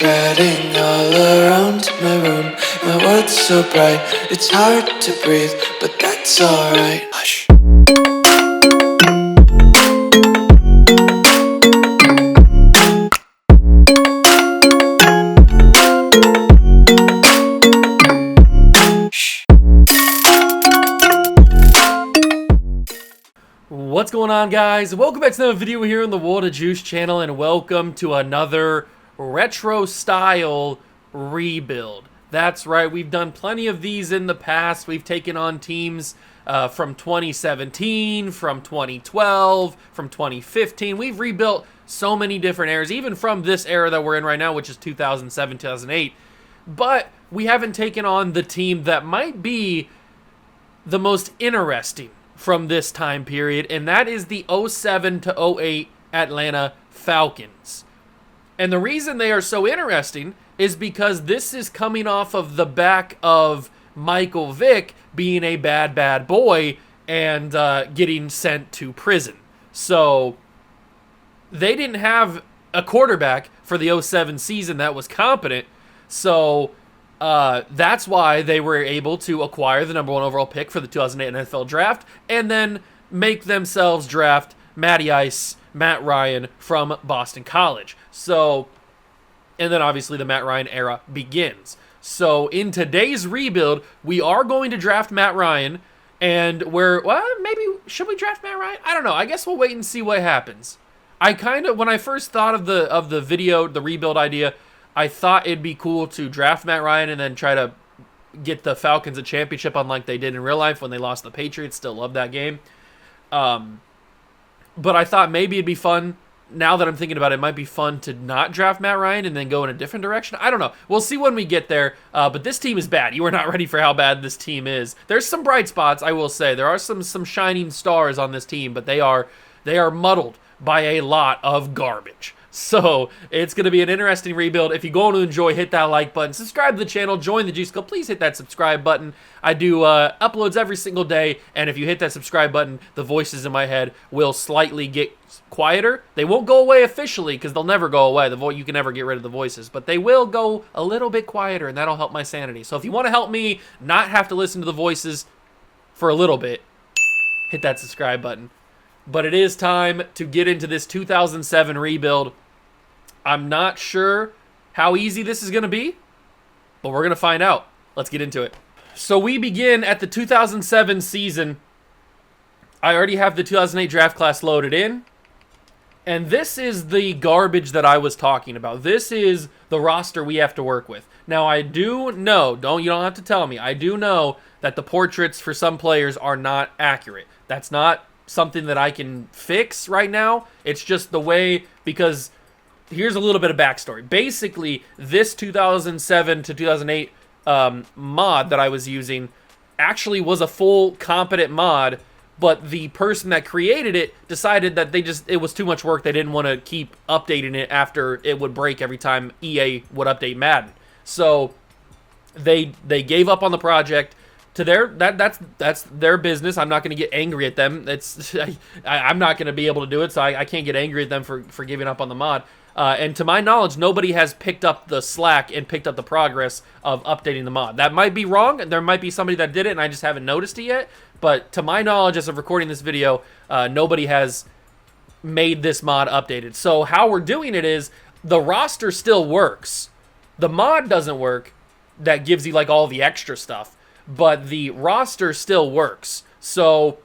Spreading all around my room, my world's so bright, it's hard to breathe, but that's alright. Hush. What's going on, guys? Welcome back to another video here on the World of Juice channel, and welcome to another retro style rebuild. That's right, we've done plenty of these in the past. We've taken on teams from 2017, from 2012, from 2015. We've rebuilt so many different eras, even from this era that we're in right now, which is 2007, 2008. But we haven't taken on the team that might be the most interesting from this time period, and that is the 07 to 08 Atlanta Falcons. And the reason they are so interesting is because this is coming off of the back of Michael Vick being a bad boy and getting sent to prison. So they didn't have a quarterback for the 07 season that was competent. So that's why they were able to acquire the number 1 overall pick for the 2008 NFL draft and then make themselves draft Matty Ice, Matt Ryan from Boston College. So, and then obviously the Matt Ryan era begins. So in today's rebuild, we are going to draft Matt Ryan, and maybe, should we draft Matt Ryan? I don't know. I guess we'll wait and see what happens. When I first thought of the video, the rebuild idea, I thought it'd be cool to draft Matt Ryan and then try to get the Falcons a championship unlike they did in real life when they lost the Patriots. Still love that game. But I thought maybe it'd be fun, now that I'm thinking about it, it might be fun to not draft Matt Ryan and then go in a different direction. I don't know. We'll see when we get there. But this team is bad. You are not ready for how bad this team is. There's some bright spots, I will say. There are some shining stars on this team, but they are muddled by a lot of garbage. So it's going to be an interesting rebuild. If you're going to enjoy, hit that like button, subscribe to the channel, join the Juice Club. Please hit that subscribe button. I do uploads every single day, and if you hit that subscribe button, the voices in my head will slightly get quieter. They won't go away officially because they'll never go away. You can never get rid of the voices, but they will go a little bit quieter, and that'll help my sanity. So if you want to help me not have to listen to the voices for a little bit, hit that subscribe button. But it is time to get into this 2007 rebuild. I'm not sure how easy this is going to be, but we're going to find out. Let's get into it. So we begin at the 2007 season. I already have the 2008 draft class loaded in. And this is the garbage that I was talking about. This is the roster we have to work with. Now, I do know, you don't have to tell me, I do know that the portraits for some players are not accurate. That's not something that I can fix right now. It's just the way, because here's a little bit of backstory. Basically, this 2007 to 2008 mod that I was using actually was a full competent mod, but the person that created it decided that it was too much work. They didn't want to keep updating it after it would break every time EA would update Madden. So they gave up on the project. To that's their business. I'm not going to get angry at them. I'm not going to be able to do it, so I can't get angry at them for giving up on the mod. And to my knowledge, nobody has picked up the slack and picked up the progress of updating the mod. That might be wrong. There might be somebody that did it, and I just haven't noticed it yet. But to my knowledge, as of recording this video, nobody has made this mod updated. So how we're doing it is the roster still works. The mod doesn't work. That gives you like all the extra stuff. But the roster still works. So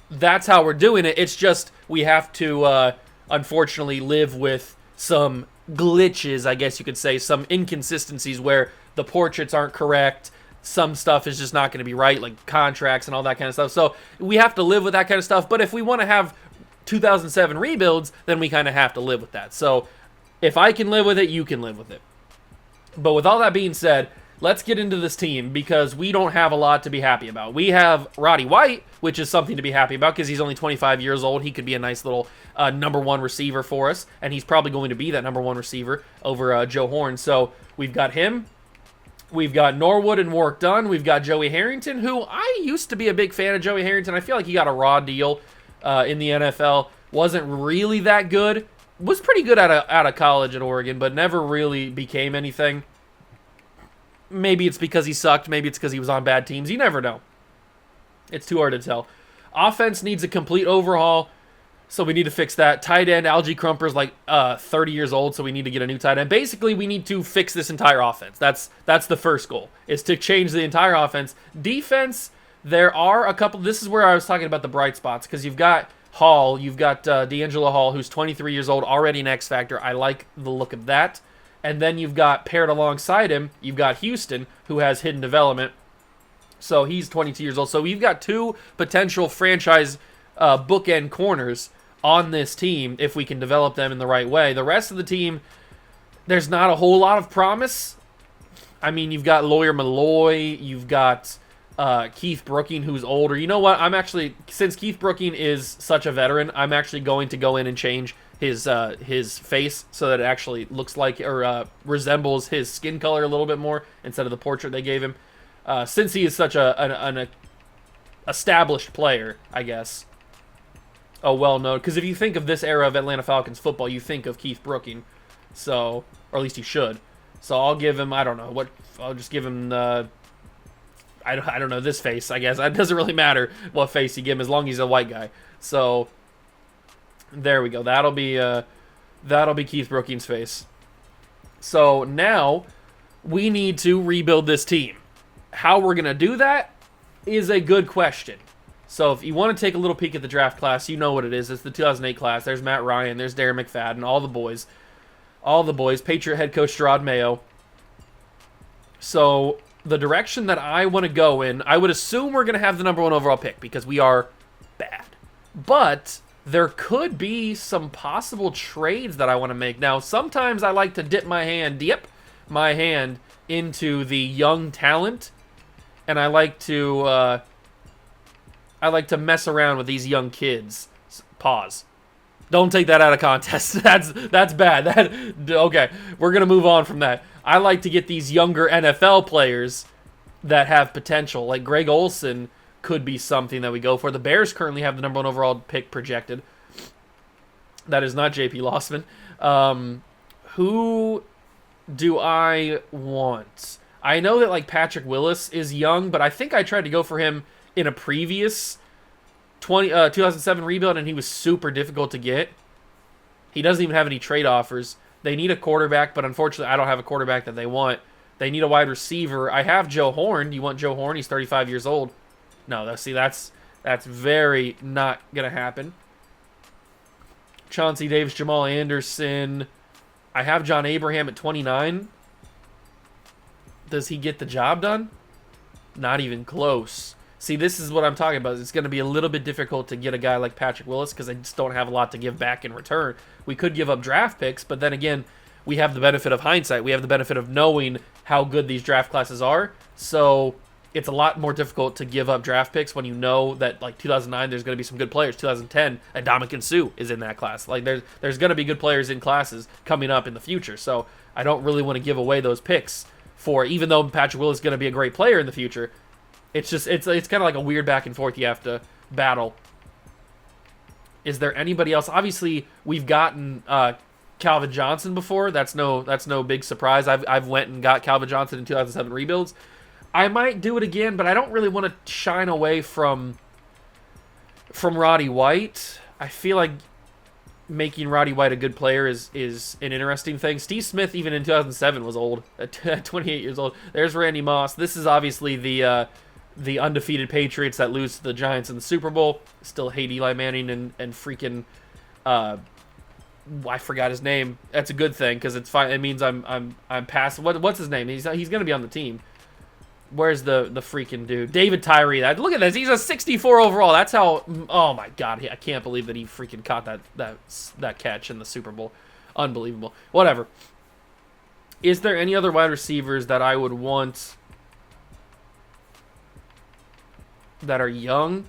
that's how we're doing it. It's just we have to, unfortunately, live with some glitches, I guess you could say, some inconsistencies where the portraits aren't correct. Some stuff is just not going to be right, like contracts and all that kind of stuff. So we have to live with that kind of stuff. But if we want to have 2007 rebuilds, then we kind of have to live with that. So if I can live with it, you can live with it. But with all that being said, let's get into this team because we don't have a lot to be happy about. We have Roddy White, which is something to be happy about because he's only 25 years old. He could be a nice little number 1 receiver for us, and he's probably going to be that number 1 receiver over Joe Horn. So we've got him. We've got Norwood and Warwick Dunn. We've got Joey Harrington, who I used to be a big fan of Joey Harrington. I feel like he got a raw deal in the NFL. Wasn't really that good. was pretty good out of college at Oregon, but never really became anything. Maybe it's because he sucked. Maybe it's because he was on bad teams. You never know. It's too hard to tell. Offense needs a complete overhaul, so we need to fix that. Tight end, Algie Crumper's like 30 years old, so we need to get a new tight end. Basically, we need to fix this entire offense. That's the first goal, is to change the entire offense. Defense, there are a couple. This is where I was talking about the bright spots, because you've got Hall, you've got D'Angelo Hall, who's 23 years old, already an X Factor. I like the look of that. And then you've got, paired alongside him, you've got Houston, who has hidden development. So he's 22 years old. So we've got two potential franchise bookend corners on this team if we can develop them in the right way. The rest of the team, there's not a whole lot of promise. I mean, you've got Lawyer Malloy, you've got Keith Brooking, who's older. You know what? I'm actually, since Keith Brooking is such a veteran, I'm actually going to go in and change his face so that it actually looks like or resembles his skin color a little bit more instead of the portrait they gave him. Since he is such an established player, I guess. Oh, well known. Because if you think of this era of Atlanta Falcons football, you think of Keith Brooking. So, or at least you should. So I'll give him, I don't know, I'll just give him I don't know, this face, I guess. It doesn't really matter what face you give him as long as he's a white guy. So there we go. That'll be Keith Brookings' face. So now we need to rebuild this team. How we're going to do that is a good question. So if you want to take a little peek at the draft class, you know what it is. It's the 2008 class. There's Matt Ryan. There's Darren McFadden. All the boys. Patriot head coach Gerard Mayo. So the direction that I want to go in, I would assume we're going to have the number 1 overall pick because we are bad. But there could be some possible trades that I want to make. Now, sometimes I like to dip my hand into the young talent, and I like to mess around with these young kids. Pause. Don't take that out of context. That's bad. Okay, we're gonna move on from that. I like to get these younger NFL players that have potential, like Greg Olsen could be something that we go for. The Bears currently have the number 1 overall pick projected. That is not J.P. Lossman. Who do I want? I know that like Patrick Willis is young, but I think I tried to go for him in a previous 2007 rebuild, and he was super difficult to get. He doesn't even have any trade offers. They need a quarterback, but unfortunately I don't have a quarterback that they want. They need a wide receiver. I have Joe Horn. Do you want Joe Horn? He's 35 years old. No, that's very not going to happen. Chauncey Davis, Jamal Anderson. I have John Abraham at 29. Does he get the job done? Not even close. See, this is what I'm talking about. It's going to be a little bit difficult to get a guy like Patrick Willis because I just don't have a lot to give back in return. We could give up draft picks, but then again, we have the benefit of hindsight. We have the benefit of knowing how good these draft classes are. So it's a lot more difficult to give up draft picks when you know that, like, 2009, there's going to be some good players. 2010, Ndamukong Suh is in that class. Like, there's going to be good players in classes coming up in the future. So I don't really want to give away those picks for, even though Patrick Willis is going to be a great player in the future. It's just, it's kind of like a weird back and forth you have to battle. Is there anybody else? Obviously, we've gotten Calvin Johnson before. That's no big surprise. I've went and got Calvin Johnson in 2007 rebuilds. I might do it again, but I don't really want to shine away from Roddy White. I feel like making Roddy White a good player is an interesting thing. Steve Smith, even in 2007, was old at 28 years old. There's Randy Moss. This is obviously the undefeated Patriots that lose to the Giants in the Super Bowl. Still hate Eli Manning and freaking I forgot his name. That's a good thing because it's fine. It means I'm past. What's his name? He's going to be on the team. Where's the freaking dude? David Tyree. Look at this. He's a 64 overall. That's how. Oh my God. I can't believe that he freaking caught that catch in the Super Bowl. Unbelievable. Whatever. Is there any other wide receivers that I would want that are young?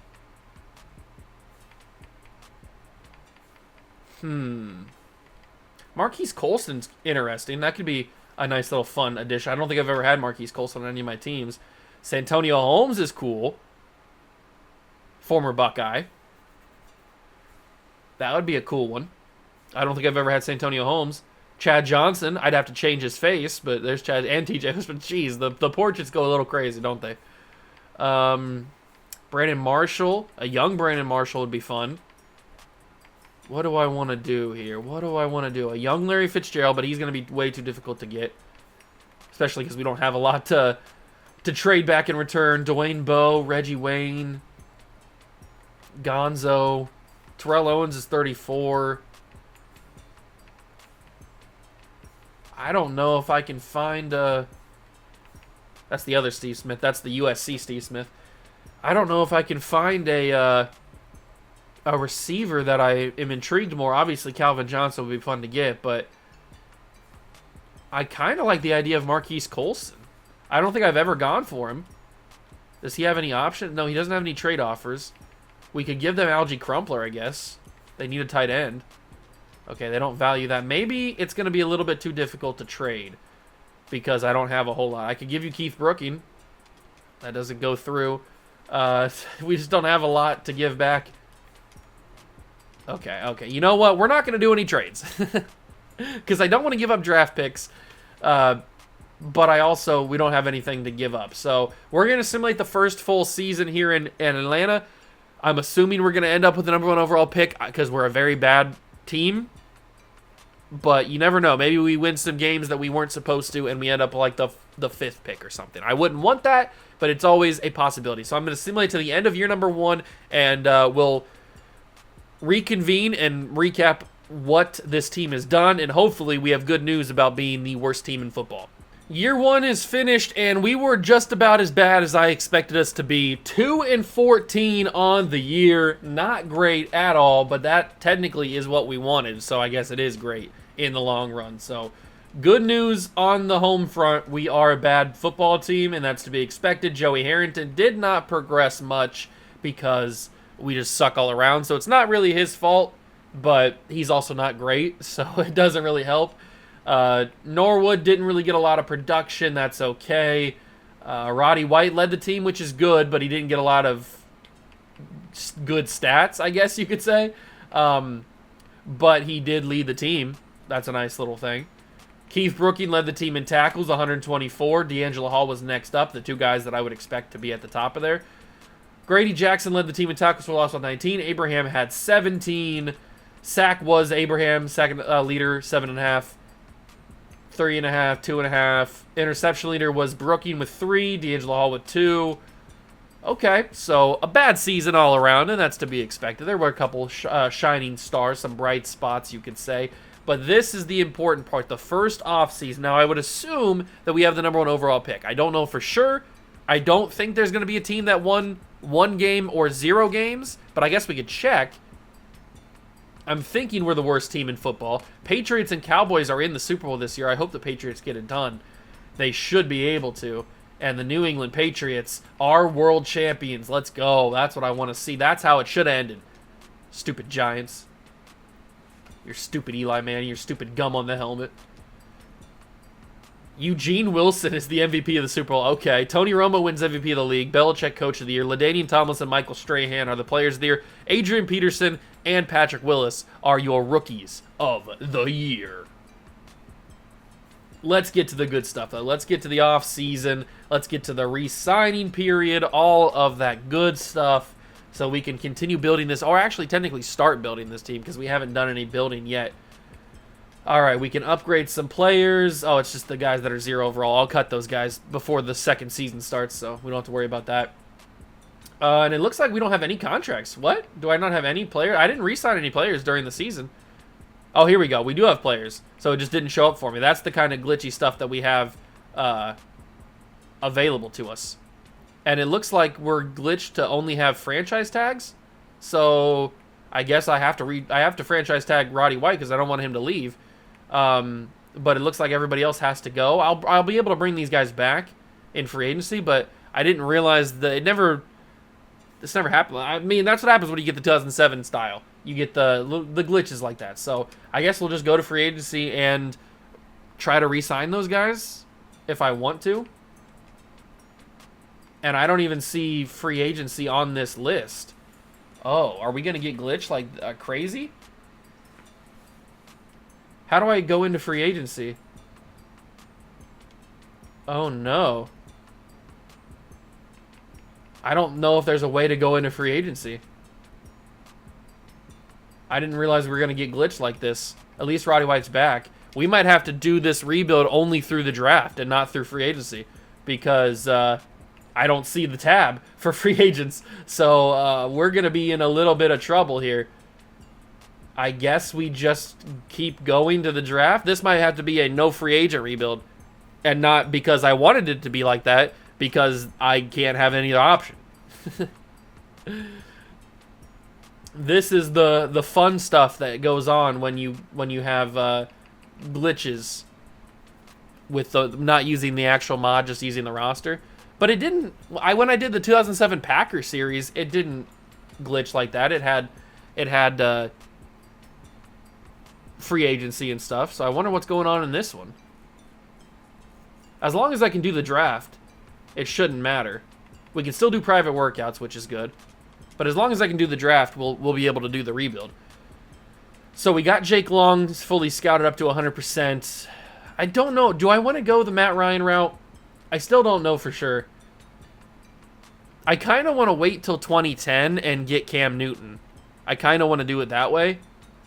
Marquise Colston's interesting. That could be a nice little fun addition. I don't think I've ever had Marquise Colston on any of my teams. Santonio Holmes is cool. Former Buckeye. That would be a cool one. I don't think I've ever had Santonio Holmes. Chad Johnson, I'd have to change his face, but there's Chad and TJ Husband. Jeez, the portraits go a little crazy, don't they? Brandon Marshall, a young Brandon Marshall would be fun. What do I want to do here? What do I want to do? A young Larry Fitzgerald, but he's going to be way too difficult to get. Especially because we don't have a lot to trade back in return. Dwayne Bowe, Reggie Wayne, Gonzo. Terrell Owens is 34. I don't know if I can find that's the other Steve Smith. That's the USC Steve Smith. I don't know if I can find a receiver that I am intrigued more. Obviously, Calvin Johnson would be fun to get, but I kind of like the idea of Marquise Colson. I don't think I've ever gone for him. Does he have any option? No, he doesn't have any trade offers. We could give them Algie Crumpler, I guess. They need a tight end. Okay, they don't value that. Maybe it's going to be a little bit too difficult to trade because I don't have a whole lot. I could give you Keith Brooking. That doesn't go through. We just don't have a lot to give back. Okay. You know what? We're not going to do any trades because I don't want to give up draft picks, but we don't have anything to give up. So we're going to simulate the first full season here in Atlanta. I'm assuming we're going to end up with the number 1 overall pick because we're a very bad team. But you never know. Maybe we win some games that we weren't supposed to, and we end up like the 5th pick or something. I wouldn't want that, but it's always a possibility. So I'm going to simulate to the end of year number 1, and we'll reconvene and recap what this team has done, and hopefully we have good news about being the worst team in football. Year 1 is finished, and we were just about as bad as I expected us to be. 2-14 on the year. Not great at all, but that technically is what we wanted, so I guess it is great in the long run. So, good news on the home front. We are a bad football team, and that's to be expected. Joey Harrington did not progress much because we just suck all around, so it's not really his fault, but he's also not great, so it doesn't really help. Norwood didn't really get a lot of production. That's okay. Roddy White led the team, which is good, but he didn't get a lot of good stats, I guess you could say. But he did lead the team. That's a nice little thing. Keith Brooking led the team in tackles, 124. D'Angelo Hall was next up, the 2 guys that I would expect to be at the top of there. Grady Jackson led the team in tackles for loss with 19. Abraham had 17. Sack was Abraham, second leader, 7.5. 3.5, 2.5. Interception leader was Brooking with 3. D'Angelo Hall with 2. Okay, so a bad season all around, and that's to be expected. There were a couple shining stars, some bright spots, you could say. But this is the important part, the first offseason. Now, I would assume that we have the number 1 overall pick. I don't know for sure. I don't think there's going to be a team that won 1 game or 0 games, but I guess we could check. I'm thinking we're the worst team in football. Patriots and Cowboys are in the Super Bowl this year. I hope the Patriots get it done. They should be able to. And the New England Patriots are world champions. Let's go. That's what I want to see. That's how it should have ended. Stupid Giants. Your stupid Eli Manning. Your stupid gum on the helmet. Eugene Wilson is the MVP of the Super Bowl. Okay. Tony Romo wins MVP of the league. Belichick Coach of the Year. LaDainian Tomlinson and Michael Strahan are the players of the year. Adrian Peterson and Patrick Willis are your rookies of the year. Let's get to the good stuff, though. Let's get to the off-season. Let's get to the re-signing period. All of that good stuff so we can continue building this, or actually technically start building this team because we haven't done any building yet. All right, we can upgrade some players. Oh, it's just the guys that are 0 overall. I'll cut those guys before the second season starts, so we don't have to worry about that. And it looks like we don't have any contracts. What? Do I not have any players? I didn't re-sign any players during the season. Oh, here we go. We do have players, so it just didn't show up for me. That's the kind of glitchy stuff that we have available to us. And it looks like we're glitched to only have franchise tags. So I guess I have to franchise tag Roddy White because I don't want him to leave. But it looks like everybody else has to go. I'll be able to bring these guys back in free agency, but I didn't realize that this never happened. I mean, that's what happens when you get the 2007 style. You get the glitches like that. So I guess we'll just go to free agency and try to re-sign those guys if I want to. And I don't even see free agency on this list. Oh, are we going to get glitched like crazy? How do I go into free agency? Oh, no. I don't know if there's a way to go into free agency. I didn't realize we were going to get glitched like this. At least Roddy White's back. We might have to do this rebuild only through the draft and not through free agency. Because I don't see the tab for free agents. So we're going to be in a little bit of trouble here. I guess we just keep going to the draft. This might have to be a no free agent rebuild. And not because I wanted it to be like that. Because I can't have any other option. This is the fun stuff that goes on when you have glitches with the not using the actual mod, just using the roster. But it didn't. When I did the 2007 Packers series, it didn't glitch like that. It had free agency and stuff. So I wonder what's going on in this one. As long as I can do the draft, it shouldn't matter. We can still do private workouts, which is good. But as long as I can do the draft, we'll be able to do the rebuild. So we got Jake Long fully scouted up to 100%. I don't know. Do I want to go the Matt Ryan route? I still don't know for sure. I kind of want to wait till 2010 and get Cam Newton. I kind of want to do it that way.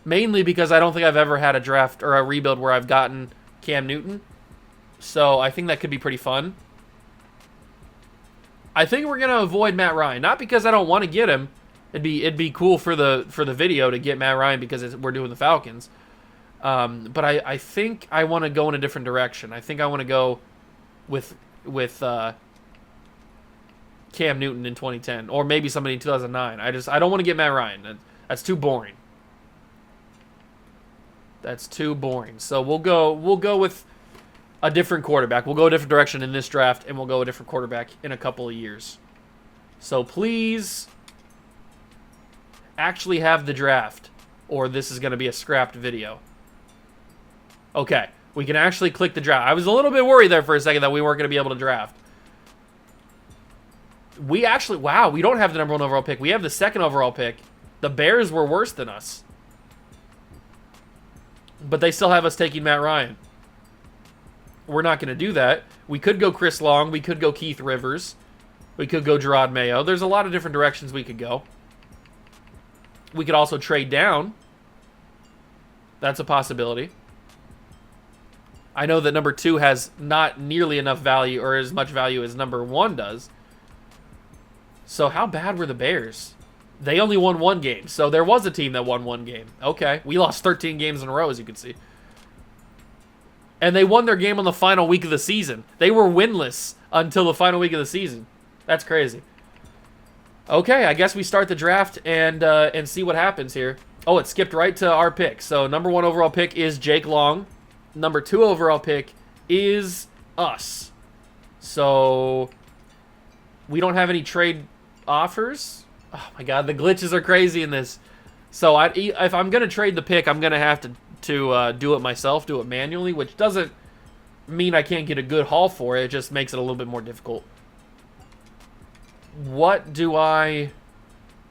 Mainly because I don't think I've ever had a draft or a rebuild where I've gotten Cam Newton. So I think that could be pretty fun. I think we're gonna avoid Matt Ryan, not because I don't want to get him. It'd be cool for the video to get Matt Ryan because we're doing the Falcons. But I think I want to go in a different direction. I think I want to go with Cam Newton in 2010, or maybe somebody in 2009. I don't want to get Matt Ryan. That's too boring. That's too boring. So we'll go with a different quarterback. We'll go a different direction in this draft, and we'll go a different quarterback in a couple of years. So please actually have the draft, or this is going to be a scrapped video. Okay, we can actually click the draft. I was a little bit worried there for a second that we weren't going to be able to draft. We actually, wow, we don't have the number 1 overall pick. We have the 2nd overall pick. The Bears were worse than us. But they still have us taking Matt Ryan. We're not going to do that. We could go Chris Long. We could go Keith Rivers. We could go Gerard Mayo. There's a lot of different directions we could go. We could also trade down. That's a possibility. I know that number 2 has not nearly enough value or as much value as number 1 does. So how bad were the Bears? They only won 1 game. So there was a team that won 1 game. Okay. We lost 13 games in a row, as you can see. And they won their game on the final week of the season. They were winless until the final week of the season. That's crazy. Okay, I guess we start the draft and see what happens here. Oh, it skipped right to our pick. So number 1 overall pick is Jake Long. Number 2 overall pick is us. So we don't have any trade offers. Oh my God, the glitches are crazy in this. So if I'm gonna trade the pick, I'm gonna have to do it myself, do it manually, which doesn't mean I can't get a good haul for it. It just makes it a little bit more difficult. What do I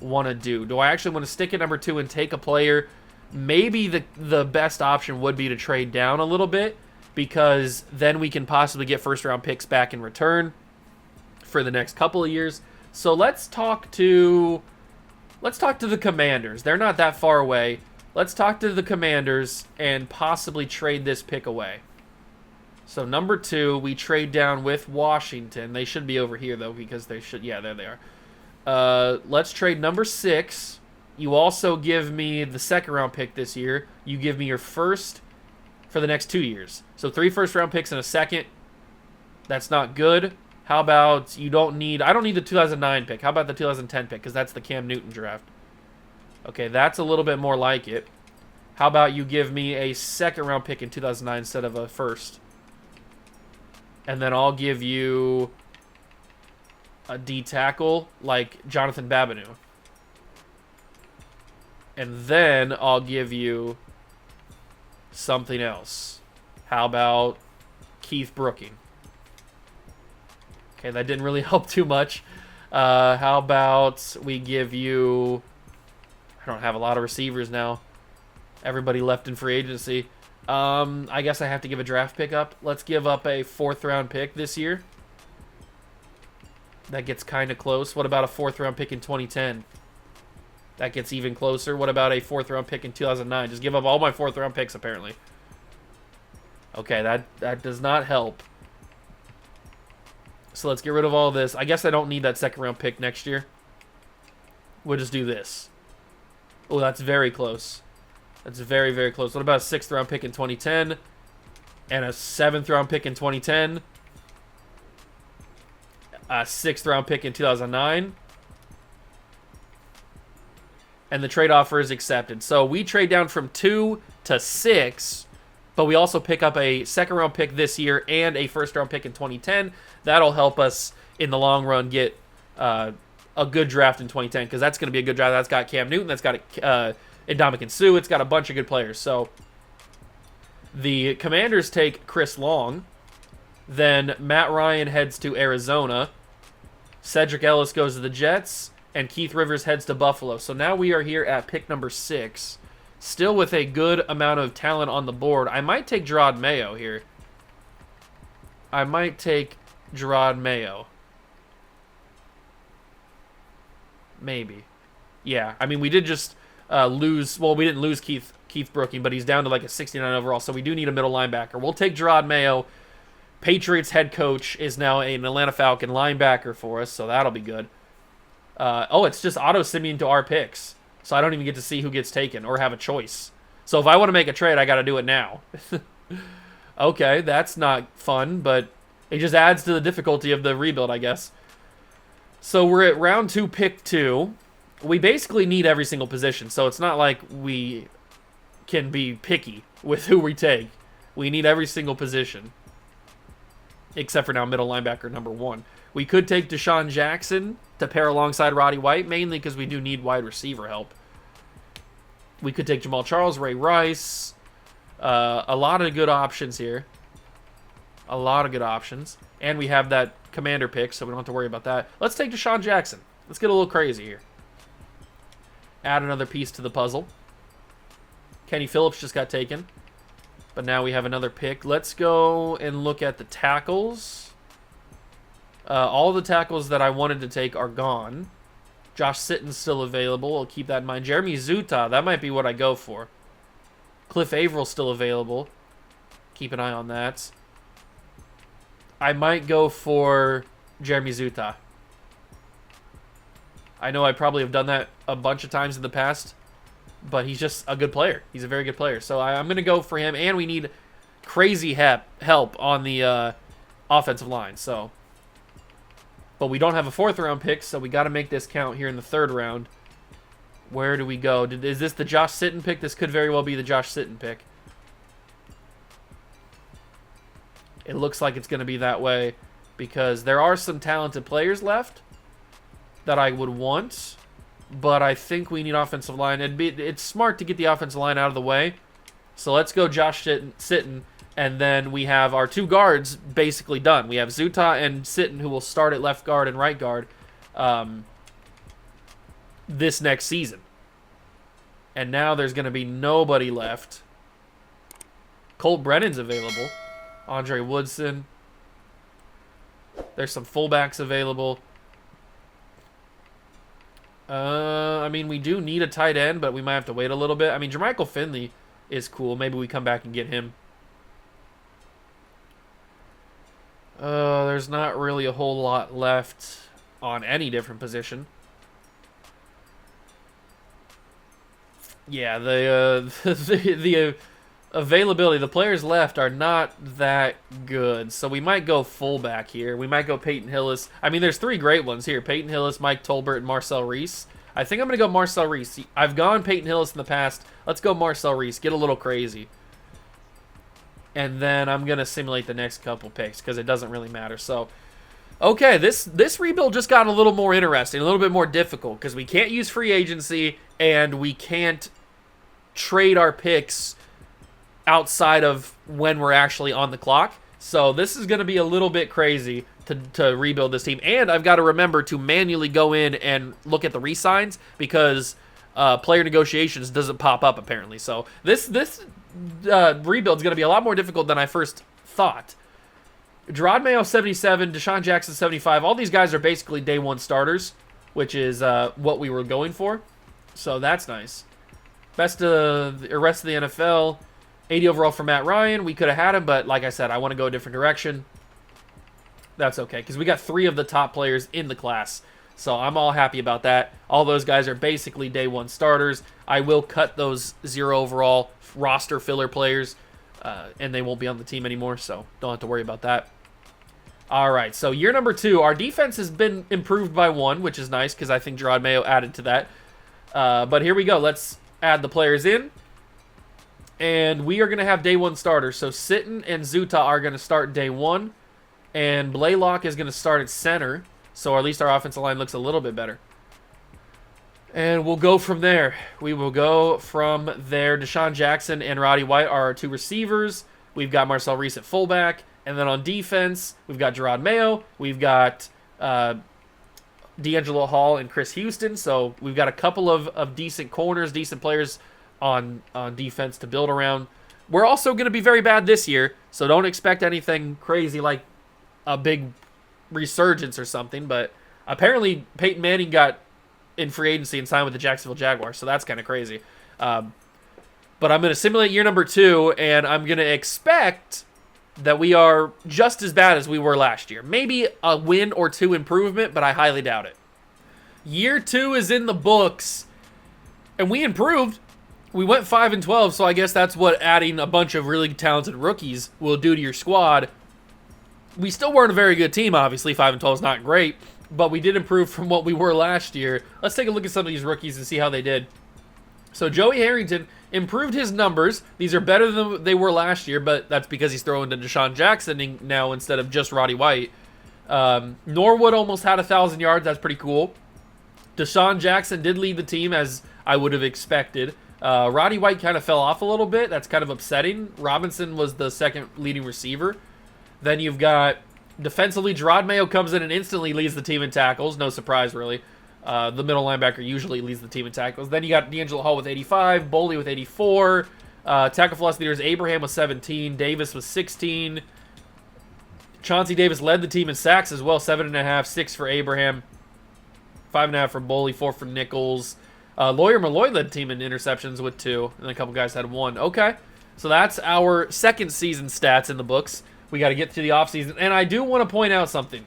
want to do? Do I actually want to stick at number 2 and take a player? Maybe the best option would be to trade down a little bit, because then we can possibly get first-round picks back in return for the next couple of years. So let's talk to the Commanders. They're not that far away. Let's talk to the Commanders and possibly trade this pick away. So number 2, we trade down with Washington. They should be over here, though, because they should... Yeah, there they are. Let's trade number 6. You also give me the 2nd-round pick this year. You give me your first for the next 2 years. So 3 first-round picks and a 2nd. That's not good. How about you don't need... I don't need the 2009 pick. How about the 2010 pick? Because that's the Cam Newton draft. Okay, that's a little bit more like it. How about you give me a 2nd-round pick in 2009 instead of a first? And then I'll give you a D tackle like Jonathan Babineau. And then I'll give you something else. How about Keith Brooking? Okay, that didn't really help too much. How about we give you... I don't have a lot of receivers now. Everybody left in free agency. I guess I have to give a draft pick up. Let's give up a 4th round pick this year. That gets kind of close. What about a 4th round pick in 2010? That gets even closer. What about a 4th round pick in 2009? Just give up all my 4th round picks, apparently. Okay, that does not help. So let's get rid of all this. I guess I don't need that 2nd round pick next year. We'll just do this. Oh, that's very close. That's very, very close. What about a 6th round pick in 2010? And a 7th round pick in 2010? A 6th round pick in 2009? And the trade offer is accepted. So we trade down from 2 to 6, but we also pick up a 2nd round pick this year and a 1st round pick in 2010. That'll help us in the long run get a good draft in 2010, because that's going to be a good draft. That's got Cam Newton. That's got Ndamukong Suh. It's got a bunch of good players. So the Commanders take Chris Long. Then Matt Ryan heads to Arizona. Cedric Ellis goes to the Jets. And Keith Rivers heads to Buffalo. So now we are here at pick number 6. Still with a good amount of talent on the board. I might take Gerard Mayo here. I might take Gerard Mayo. Maybe. Yeah, I mean, we did just lose... Well, we didn't lose Keith Brooking, but he's down to like a 69 overall, so we do need a middle linebacker. We'll take Gerard Mayo. Patriots head coach is now an Atlanta Falcon linebacker for us, so that'll be good. It's just auto-simming to our picks. So I don't even get to see who gets taken or have a choice. So if I want to make a trade, I got to do it now. Okay, that's not fun, but it just adds to the difficulty of the rebuild, I guess. So we're at round 2, pick 2. We basically need every single position, so it's not like we can be picky with who we take. We need every single position. Except for now middle linebacker number 1. We could take Deshaun Jackson to pair alongside Roddy White, mainly because we do need wide receiver help. We could take Jamal Charles, Ray Rice. A lot of good options here. A lot of good options. And we have that commander pick, so we don't have to worry about that. Let's take Deshaun Jackson. Let's get a little crazy here. Add another piece to the puzzle. Kenny Phillips just got taken. But now we have another pick. Let's go and look at the tackles. All the tackles that I wanted to take are gone. Josh Sitton's still available. I'll keep that in mind. Jeremy Zuta, that might be what I go for. Cliff Avrill's still available. Keep an eye on that. I might go for Jeremy Zuta. I know I probably have done that a bunch of times in the past, but he's just a good player. He's a very good player. So I'm going to go for him, and we need crazy help on the offensive line. But we don't have a 4th round pick, so we got to make this count here in the 3rd round. Where do we go? Is this the Josh Sitton pick? This could very well be the Josh Sitton pick. It looks like it's going to be that way because there are some talented players left that I would want, but I think we need offensive line. It's smart to get the offensive line out of the way. So let's go Josh Sitton. And then we have our 2 guards basically done. We have Zuta and Sitton, who will start at left guard and right guard this next season. And now there's going to be nobody left. Colt Brennan's available. Andre Woodson. There's some fullbacks available. I mean, we do need a tight end, but we might have to wait a little bit. I mean, Jermichael Finley is cool. Maybe we come back and get him. There's not really a whole lot left on any different position. Yeah, the availability, the players left are not that good. So we might go fullback here. We might go Peyton Hillis. I mean, there's 3 great ones here. Peyton Hillis, Mike Tolbert, and Marcel Reese. I think I'm going to go Marcel Reese. I've gone Peyton Hillis in the past. Let's go Marcel Reese. Get a little crazy. And then I'm going to simulate the next couple picks because it doesn't really matter. So, okay, this rebuild just got a little more interesting, a little bit more difficult because we can't use free agency and we can't trade our picks outside of when we're actually on the clock. So this is going to be a little bit crazy to rebuild this team. And I've got to remember to manually go in and look at the re-signs because player negotiations doesn't pop up apparently. So this rebuild is going to be a lot more difficult than I first thought. Gerard Mayo 77, Deshaun Jackson 75. All these guys are basically day one starters, which is what we were going for. So that's nice. Rest of the NFL, 80 overall for Matt Ryan. We could have had him, but like I said, I want to go a different direction. That's okay, because we got 3 of the top players in the class. So I'm all happy about that. All those guys are basically day one starters. I will cut those 0 overall roster filler players, and they won't be on the team anymore, so don't have to worry about that. All right, so year number 2, our defense has been improved by 1, which is nice because I think Gerard Mayo added to that. But here we go. Let's add the players in. And we are going to have day 1 starters. So Sitton and Zuta are going to start day 1. And Blaylock is going to start at center. So at least our offensive line looks a little bit better. And we'll go from there. We will go from there. Deshaun Jackson and Roddy White are our 2 receivers. We've got Marcel Reese at fullback. And then on defense, we've got Gerard Mayo. We've got D'Angelo Hall and Chris Houston. So we've got a couple of decent corners, decent players on defense to build around. We're also going to be very bad this year, so don't expect anything crazy like a big resurgence or something. But apparently Peyton Manning got in free agency and signed with the Jacksonville Jaguars, so that's kind of crazy. But I'm going to simulate year number 2, and I'm going to expect that we are just as bad as we were last year. Maybe a win or 2 improvement, but I highly doubt it. Year 2 is in the books, and we improved. We went 5-12, so I guess that's what adding a bunch of really talented rookies will do to your squad. We still weren't a very good team, obviously. 5-12 is not great, but we did improve from what we were last year. Let's take a look at some of these rookies and see how they did. So Joey Harrington improved his numbers. These are better than they were last year, but that's because he's throwing to Deshaun Jackson now instead of just Roddy White. Norwood almost had 1,000 yards. That's pretty cool. Deshaun Jackson did lead the team, as I would have expected. Roddy White kind of fell off a little bit. That's kind of upsetting. Robinson was the second leading receiver. Then you've got defensively, Gerard Mayo comes in and instantly leads the team in tackles. No surprise, really. The middle linebacker usually leads the team in tackles. Then you got D'Angelo Hall with 85, Boley with 84. Tackle for loss leaders, Abraham with 17, Davis with 16. Chauncey Davis led the team in sacks as well, 7.5, 6 for Abraham, 5.5 for Boley, 4 for Nichols. Lawyer Malloy led the team in interceptions with 2, and a couple guys had 1. Okay, so that's our second season stats in the books. We got to get to the offseason, and I do want to point out something.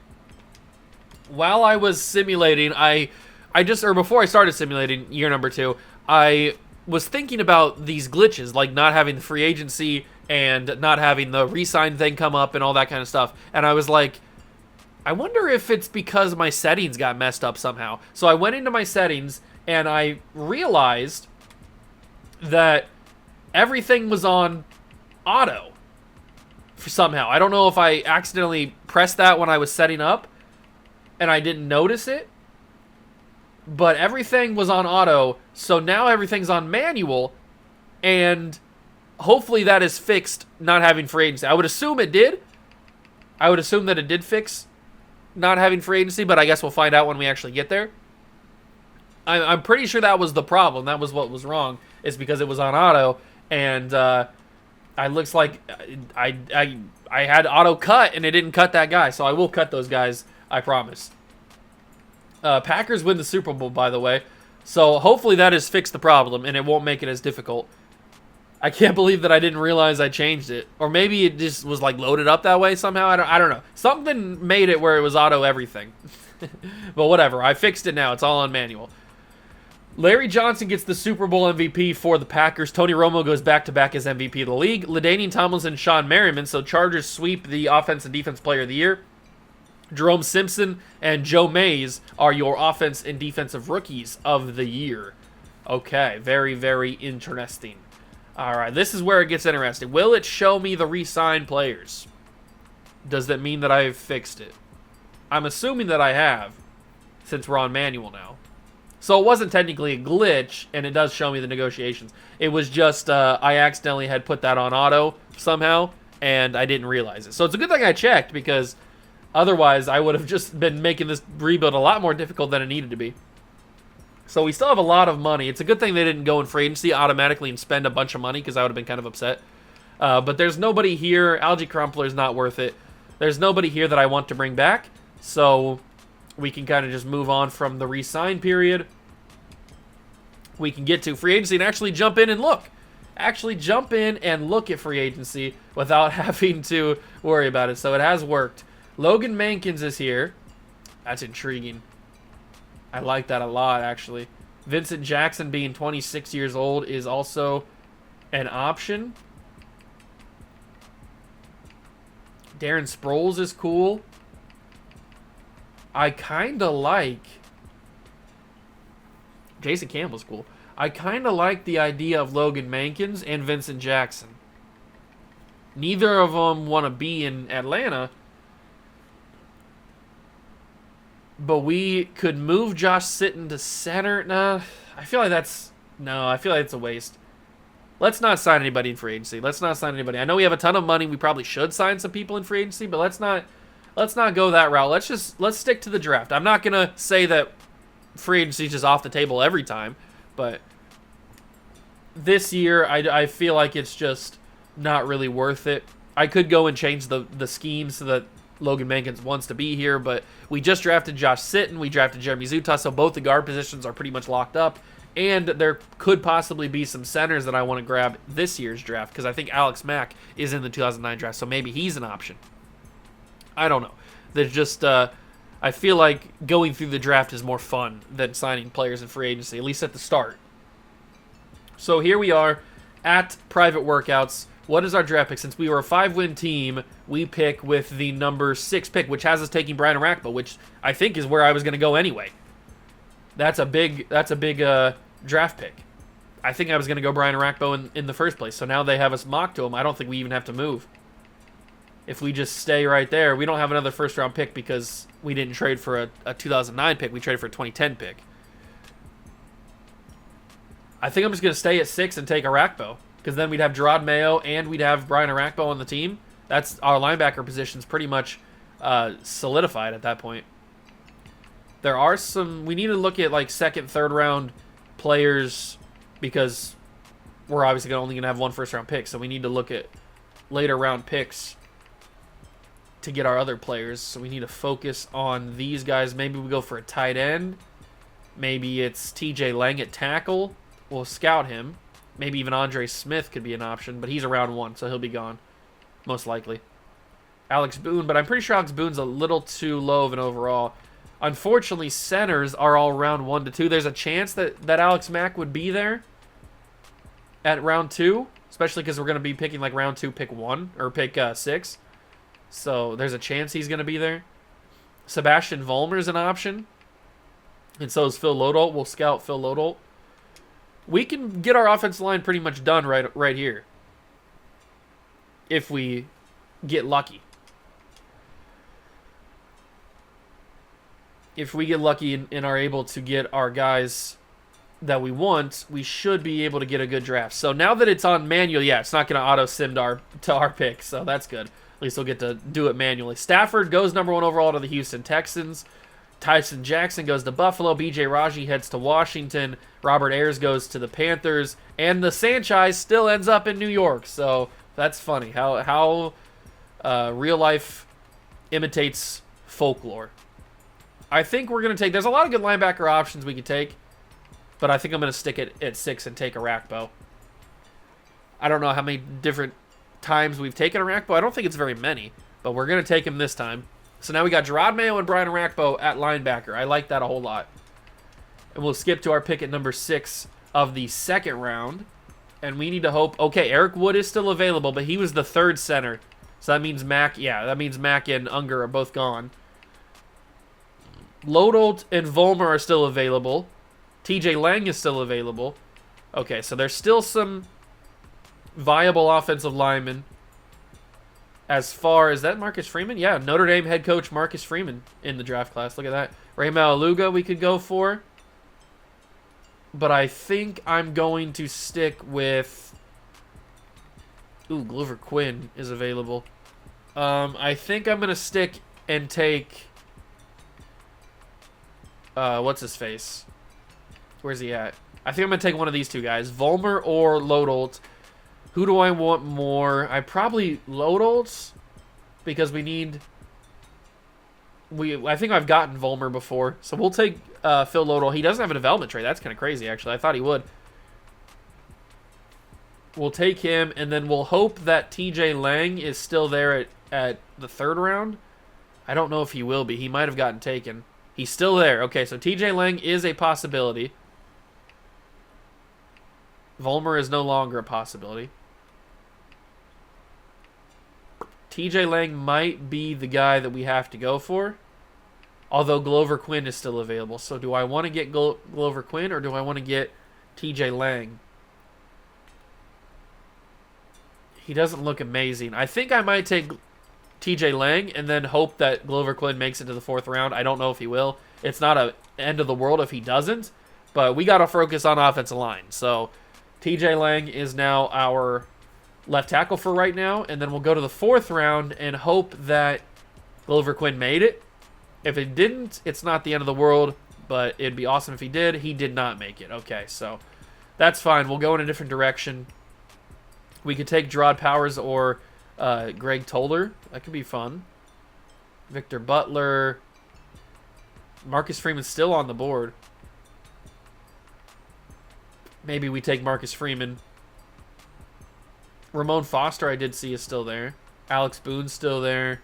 While I was simulating, before I started simulating year number 2, I was thinking about these glitches, like not having the free agency and not having the re-sign thing come up and all that kind of stuff. And I was like, I wonder if it's because my settings got messed up somehow. So I went into my settings and I realized that everything was on auto somehow. I don't know if I accidentally pressed that when I was setting up and I didn't notice it, but everything was on auto. So now everything's on manual, and hopefully that is fixed not having free agency. I would assume it did. I would assume that it did fix not having free agency, but I guess we'll find out when we actually get there. I'm pretty sure that was the problem. That was what was wrong, is because it was on auto, and it looks like I had auto cut, and it didn't cut that guy, so I will cut those guys, I promise. Packers win the Super Bowl, by the way, so hopefully that has fixed the problem, and it won't make it as difficult. I can't believe that I didn't realize I changed it. Or maybe it just was like loaded up that way somehow. I don't know. Something made it where it was auto everything. But whatever. I fixed it now. It's all on manual. Larry Johnson gets the Super Bowl MVP for the Packers. Tony Romo goes back-to-back as MVP of the league. LaDainian Tomlinson, Sean Merriman. So Chargers sweep the Offense and Defense Player of the Year. Jerome Simpson and Joe Mays are your Offense and Defensive Rookies of the Year. Okay. Very, very interesting. All right, this is where it gets interesting. Will it show me the re-signed players? Does that mean that I've fixed it? I'm assuming that I have, since we're on manual now. So it wasn't technically a glitch, and it does show me the negotiations. It was just I accidentally had put that on auto somehow, and I didn't realize it. So it's a good thing I checked, because otherwise I would have just been making this rebuild a lot more difficult than it needed to be. So we still have a lot of money. It's a good thing they didn't go in free agency automatically and spend a bunch of money because I would have been kind of upset. But there's nobody here. Algae Crumpler is not worth it. There's nobody here that I want to bring back. So we can kind of just move on from the re-sign period. We can get to free agency and actually jump in and look. Actually jump in and look at free agency without having to worry about it. So it has worked. Logan Mankins is here. That's intriguing. I like that a lot, actually. Vincent Jackson being 26 years old is also an option. Darren Sproles is cool. I kind of like... Jason Campbell's cool. I kind of like the idea of Logan Mankins and Vincent Jackson. Neither of them want to be in Atlanta. But we could move Josh Sitton to center. Nah, I feel like that's... No, I feel like it's a waste. Let's not sign anybody in free agency. Let's not sign anybody. I know we have a ton of money. We probably should sign some people in free agency, but let's not go that route. Let's stick to the draft. I'm not gonna say that free agency is just off the table every time, but this year I feel like it's just not really worth it. I could go and change the scheme so that Logan Mankins wants to be here, but we just drafted Josh Sitton. We drafted Jeremy Zuta, so both the guard positions are pretty much locked up. And there could possibly be some centers that I want to grab this year's draft because I think Alex Mack is in the 2009 draft, so maybe he's an option. I don't know. There's just I feel like going through the draft is more fun than signing players in free agency, at least at the start. So here we are at private workouts. What is our draft pick? Since we were a 5-win team, we pick with the number 6 pick, which has us taking Brian Arakpo, which I think is where I was going to go anyway. That's a big draft pick. I think I was going to go Brian Arakpo in the first place. So now they have us mocked to him. I don't think we even have to move. If we just stay right there, we don't have another first-round pick because we didn't trade for a 2009 pick. We traded for a 2010 pick. I think I'm just going to stay at 6 and take Arakpo because then we'd have Gerard Mayo and we'd have Brian Arakpo on the team. That's our linebacker position's pretty much solidified at that point. There are some... We need to look at like second, third round players because we're obviously only going to have one first-round pick, so we need to look at later round picks to get our other players. So we need to focus on these guys. Maybe we go for a tight end. Maybe it's TJ Lang at tackle. We'll scout him. Maybe even Andre Smith could be an option, but he's a round 1, so he'll be gone, most likely. Alex Boone, but I'm pretty sure Alex Boone's a little too low of an overall. Unfortunately, centers are all round 1 to 2. There's a chance that Alex Mack would be there at round 2, especially because we're going to be picking like round 2, pick 1, or pick 6. So there's a chance he's going to be there. Sebastian Vollmer's an option, and so is Phil Lodolt. We'll scout Phil Lodolt. We can get our offensive line pretty much done right here if we get lucky. If we get lucky and are able to get our guys that we want, we should be able to get a good draft. So now that it's on manual, yeah, it's not going to auto-sim to our pick, so that's good. At least we'll get to do it manually. Stafford goes number 1 overall to the Houston Texans. Tyson Jackson goes to Buffalo. B.J. Raji heads to Washington. Robert Ayers goes to the Panthers. And the Sanchez still ends up in New York. So that's funny how real life imitates folklore. I think we're going to take... There's a lot of good linebacker options we could take. But I think I'm going to stick it at 6 and take Arakpo. I don't know how many different times we've taken Arakpo. I don't think it's very many. But we're going to take him this time. So now we got Gerard Mayo and Brian Arakpo at linebacker. I like that a whole lot. And we'll skip to our pick at number 6 of the second round. And we need to hope... Okay, Eric Wood is still available, but he was the 3rd center. So that means Mack... Yeah, that means Mack and Unger are both gone. Lodolt and Vollmer are still available. TJ Lang is still available. Okay, so there's still some viable offensive linemen. As far as that, Marcus Freeman? Yeah, Notre Dame head coach Marcus Freeman in the draft class. Look at that. Ray Malaluga we could go for. But I think I'm going to stick with... Ooh, Glover Quinn is available. I think I'm going to stick and take... what's his face? Where's he at? I think I'm going to take one of these two guys. Volmer or Lodolt. Who do I want more? I probably Lodolt because we need... I think I've gotten Volmer before. So we'll take Phil Lodolt. He doesn't have a development trait. That's kind of crazy, actually. I thought he would. We'll take him, and then we'll hope that TJ Lang is still there at the 3rd round. I don't know if he will be. He might have gotten taken. He's still there. Okay, so TJ Lang is a possibility. Volmer is no longer a possibility. TJ Lang might be the guy that we have to go for. Although Glover Quinn is still available. So do I want to get Glover Quinn or do I want to get TJ Lang? He doesn't look amazing. I think I might take TJ Lang and then hope that Glover Quinn makes it to the 4th round. I don't know if he will. It's not an end of the world if he doesn't. But we got to focus on offensive line. So TJ Lang is now our left tackle for right now. And then we'll go to the 4th round and hope that Glover Quinn made it. If it didn't, it's not the end of the world. But it'd be awesome if he did. He did not make it. Okay, so that's fine. We'll go in a different direction. We could take Gerard Powers or Greg Toller. That could be fun. Victor Butler. Marcus Freeman's still on the board. Maybe we take Marcus Freeman. Ramon Foster, I did see, is still there. Alex Boone's still there.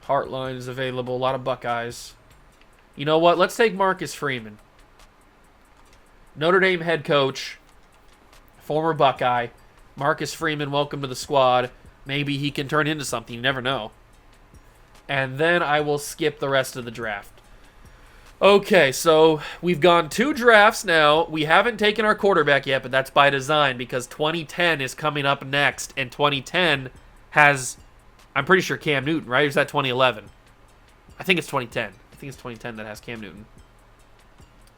Hartline is available. A lot of Buckeyes. You know what? Let's take Marcus Freeman. Notre Dame head coach. Former Buckeye. Marcus Freeman, welcome to the squad. Maybe he can turn into something. You never know. And then I will skip the rest of the draft. Okay, so we've gone 2 drafts now. We haven't taken our quarterback yet, but that's by design because 2010 is coming up next, and 2010 has, I'm pretty sure, Cam Newton, right? Or is that 2011? I think it's 2010. I think it's 2010 that has Cam Newton.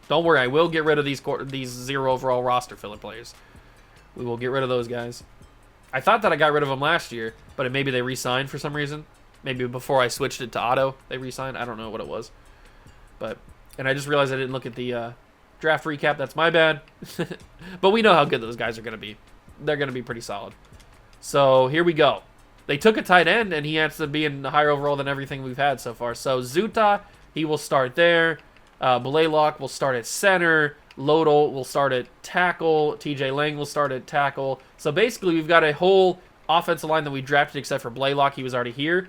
Don't worry, I will get rid of these 0 overall roster filler players. We will get rid of those guys. I thought that I got rid of them last year, but maybe they re-signed for some reason. Maybe before I switched it to auto, they re-signed. I don't know what it was. And I just realized I didn't look at the draft recap. That's my bad. But we know how good those guys are going to be. They're going to be pretty solid. So here we go. They took a tight end, and he has to be in higher overall than everything we've had so far. So Zuta, he will start there. Blaylock will start at center. Lodel will start at tackle. TJ Lang will start at tackle. So basically, we've got a whole offensive line that we drafted except for Blaylock. He was already here.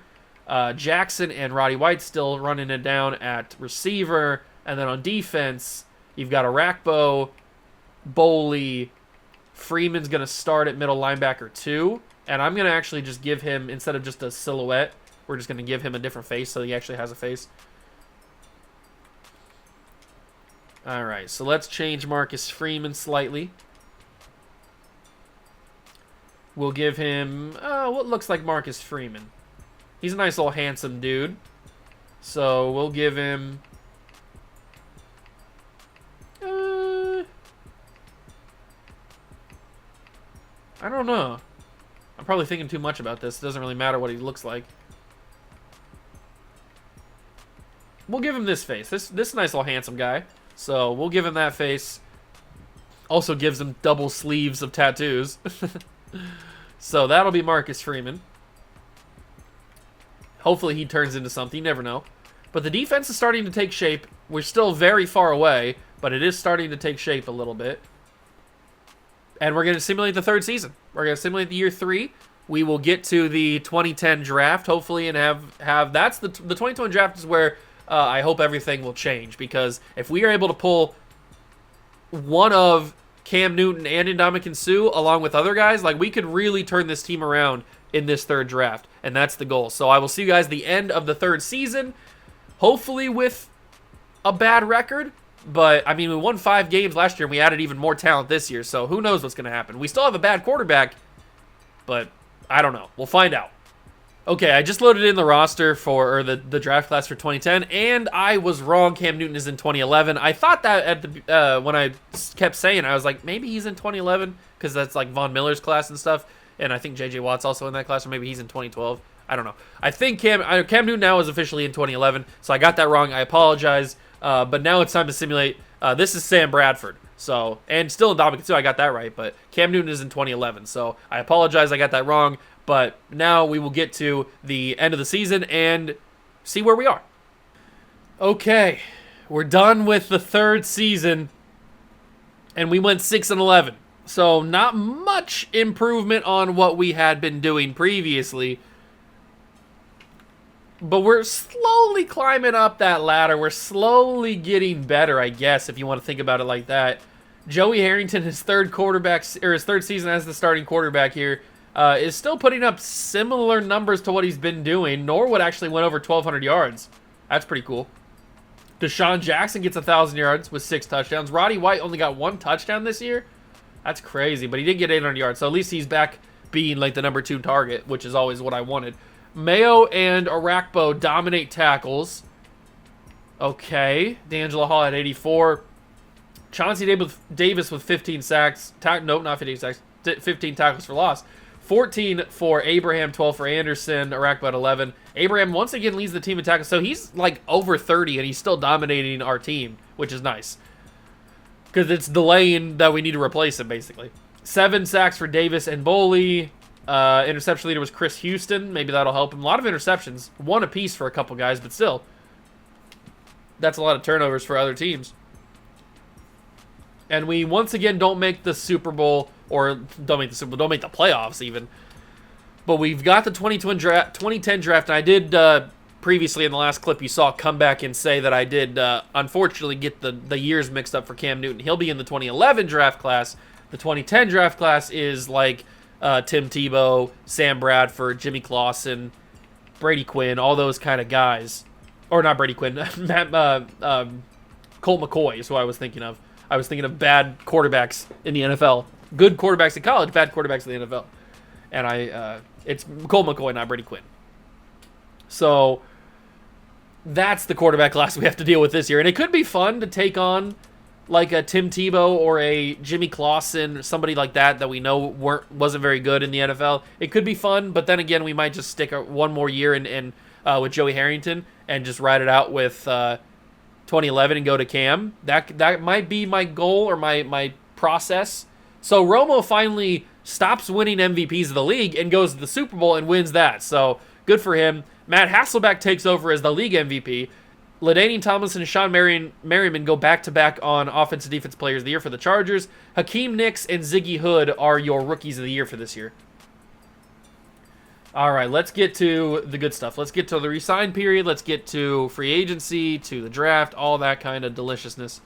Jackson and Roddy White still running it down at receiver. And then on defense, you've got Arakpo, Boley. Freeman's going to start at middle linebacker 2. And I'm going to actually just give him, instead of just a silhouette, we're just going to give him a different face so he actually has a face. All right, so let's change Marcus Freeman slightly. We'll give him what looks like Marcus Freeman. He's a nice little handsome dude. So we'll give him... I don't know. I'm probably thinking too much about this. It doesn't really matter what he looks like. We'll give him this face. This nice little handsome guy. So we'll give him that face. Also gives him double sleeves of tattoos. So that'll be Marcus Freeman. Hopefully he turns into something. You never know. But the defense is starting to take shape. We're still very far away, but it is starting to take shape a little bit. And we're going to simulate the 3rd season. We're going to simulate the year 3. We will get to the 2010 draft, hopefully, and have that's the 2020 draft is where I hope everything will change. Because if we are able to pull one of Cam Newton and Ndamukong Suh along with other guys, like we could really turn this team around in this 3rd draft. And that's the goal. So I will see you guys at the end of the 3rd season, hopefully with a bad record. But, I mean, we won 5 games last year, and we added even more talent this year. So who knows what's going to happen. We still have a bad quarterback, but I don't know. We'll find out. Okay, I just loaded in the roster for the draft class for 2010, and I was wrong. Cam Newton is in 2011. I thought that at the when I kept saying, I was like, maybe he's in 2011 because that's like Von Miller's class and stuff, and I think J.J. Watt's also in that class, or maybe he's in 2012. I don't know. I think Cam Newton now is officially in 2011, so I got that wrong. I apologize. But now it's time to simulate. This is Sam Bradford. So, and still in Dominican too, I got that right. But Cam Newton is in 2011. So I apologize, I got that wrong. But now we will get to the end of the season and see where we are. Okay, we're done with the third season, and we went 6-11. So not much improvement on what we had been doing previously. But we're slowly climbing up that ladder. We're slowly getting better, I guess, if you want to think about it like that. Joey Harrington, his third season as the starting quarterback here, is still putting up similar numbers to what he's been doing. Norwood actually went over 1,200 yards. That's pretty cool. Deshaun Jackson gets 1,000 yards with 6 touchdowns. Roddy White only got 1 touchdown this year. That's crazy, but he did get 800 yards, so at least he's back being like the number 2 target, which is always what I wanted. Mayo and Arakpo dominate tackles. Okay. D'Angelo Hall at 84. Chauncey Davis with 15 sacks. Nope, not 15 sacks. 15 tackles for loss. 14 for Abraham, 12 for Anderson. Arakpo at 11. Abraham once again leads the team in tackles. So he's like over 30, and he's still dominating our team, which is nice. Because it's delaying that we need to replace him, basically. 7 sacks for Davis and Boley. Interception leader was Chris Houston. Maybe that'll help him. A lot of interceptions. 1 apiece for a couple guys, but still. That's a lot of turnovers for other teams. And we once again don't make the Super Bowl, or don't make the playoffs even. But we've got the 2010 draft, and I did previously in the last clip you saw come back and say that I did unfortunately get the years mixed up for Cam Newton. He'll be in the 2011 draft class. The 2010 draft class is like Tim Tebow, Sam Bradford, Jimmy Clausen, Brady Quinn, all those kind of guys. Or not Brady Quinn, Colt McCoy is who I was thinking of. I was thinking of bad quarterbacks in the NFL. Good quarterbacks in college, bad quarterbacks in the NFL. And it's Colt McCoy, not Brady Quinn. So that's the quarterback class we have to deal with this year. And it could be fun to take on like a Tim Tebow or a Jimmy Clausen, somebody like that we know wasn't very good in the NFL. It could be fun, but then again, we might just stick one more year in with Joey Harrington and just ride it out with 2011 and go to Cam. That might be my goal or my process. So Romo finally stops winning MVPs of the league and goes to the Super Bowl and wins that. So good for him. Matt Hasselbeck takes over as the league MVP. LaDainian Tomlinson and Sean Merriman go back-to-back on Offensive Defense Players of the Year for the Chargers. Hakeem Nicks and Ziggy Hood are your Rookies of the Year for this year. All right, let's get to the good stuff. Let's get to the re-sign period. Let's get to free agency, to the draft, all that kind of deliciousness.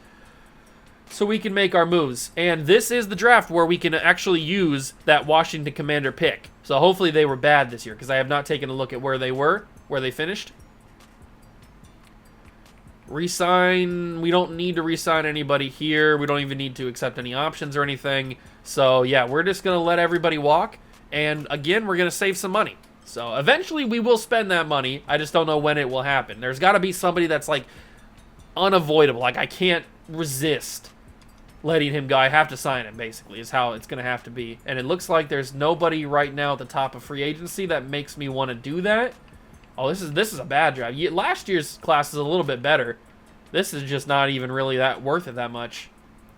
So we can make our moves. And this is the draft where we can actually use that Washington Commander pick. So hopefully they were bad this year, because I have not taken a look at where they finished. Resign. We don't need to resign anybody here. We don't even need to accept any options or anything. So yeah, we're just going to let everybody walk. And again, we're going to save some money. So eventually we will spend that money. I just don't know when it will happen. There's got to be somebody that's like unavoidable. Like I can't resist letting him go. I have to sign him, basically, is how it's going to have to be. And it looks like there's nobody right now at the top of free agency that makes me want to do that. Oh, this is a bad draft. Last year's class is a little bit better. This is just not even really that worth it that much.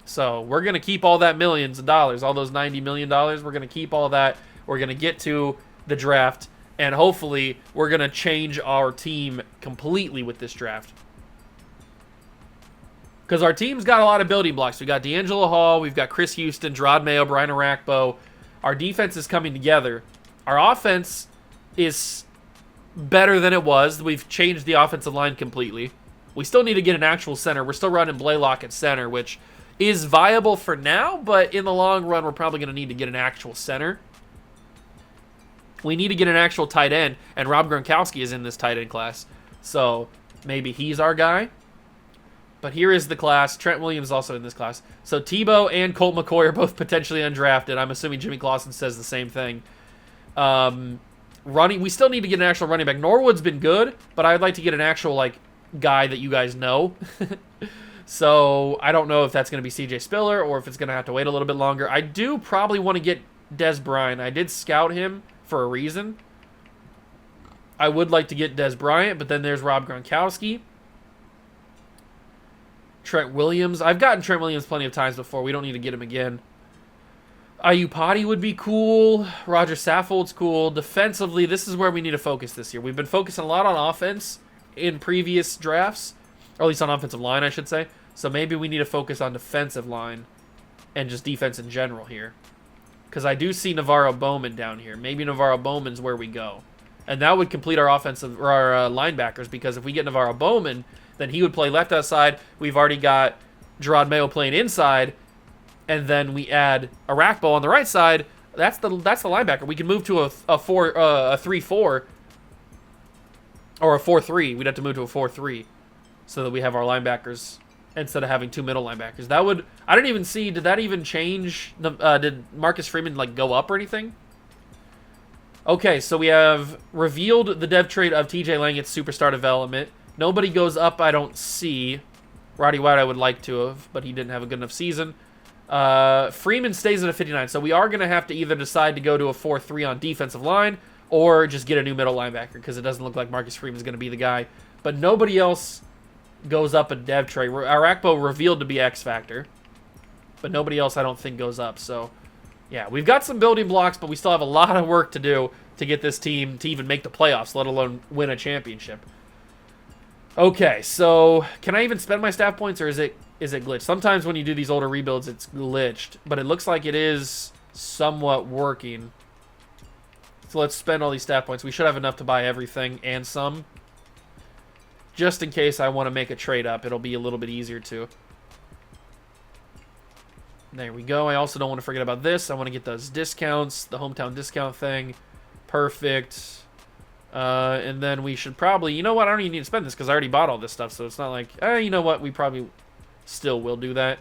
So we're going to keep all that millions of dollars, all those $90 million. We're going to keep all that. We're going to get to the draft, and hopefully we're going to change our team completely with this draft. Because our team's got a lot of building blocks. We've got D'Angelo Hall. We've got Chris Houston, Gerard Mayo, Brian Arakpo. Our defense is coming together. Our offense is better than it was. We've changed the offensive line completely. We still need to get an actual center. We're still running Blaylock at center, which is viable for now, but in the long run, we're probably going to need to get an actual center. We need to get an actual tight end, and Rob Gronkowski is in this tight end class, so maybe he's our guy. But here is the class. Trent Williams is also in this class. So Tebow and Colt McCoy are both potentially undrafted. I'm assuming Jimmy Clausen says the same thing. We still need to get an actual running back. Norwood's been good, but I'd like to get an actual like guy that you guys know. So I don't know if that's going to be CJ Spiller or if it's going to have to wait a little bit longer. I do probably want to get Des Bryant. I did scout him for a reason. I would like to get Des Bryant, but then there's Rob Gronkowski. Trent Williams. I've gotten Trent Williams plenty of times before. We don't need to get him again. Ayupati would be cool. Roger Saffold's cool. Defensively, this is where we need to focus this year. We've been focusing a lot on offense in previous drafts, or at least on offensive line, I should say. So maybe we need to focus on defensive line and just defense in general here. Because I do see Navarro Bowman down here. Maybe Navarro Bowman's where we go. And that would complete our offensive or our linebackers, because if we get Navarro Bowman, then he would play left outside. We've already got Gerard Mayo playing inside, and then we add Arakpo on the right side. That's the linebacker. We can move to a 3-4 or a 4-3. We'd have to move to a 4-3 so that we have our linebackers instead of having two middle linebackers. That would, I didn't even see, did that even change? Did Marcus Freeman like go up or anything? Okay, so we have revealed the dev trade of TJ Langlett's superstar development. Nobody goes up, I don't see. Roddy White I would like to have, but he didn't have a good enough season. Freeman stays at a 59, so we are going to have to either decide to go to a 4-3 on defensive line or just get a new middle linebacker, because it doesn't look like Marcus Freeman is going to be the guy. But nobody else goes up a dev trade. Arakpo revealed to be X Factor, but nobody else I don't think goes up. So, yeah, we've got some building blocks, but we still have a lot of work to do to get this team to even make the playoffs, let alone win a championship. Okay, so can I even spend my staff points, or is it glitched? Sometimes when you do these older rebuilds, it's glitched, but it looks like it is somewhat working. So let's spend all these staff points. We should have enough to buy everything and some. Just in case I want to make a trade up, it'll be a little bit easier to. There we go. I also don't want to forget about this. I want to get those discounts, the hometown discount thing. Perfect. And then we should probably, you know what, I don't even need to spend this because I already bought all this stuff, so it's not like, you know what, we probably still will do that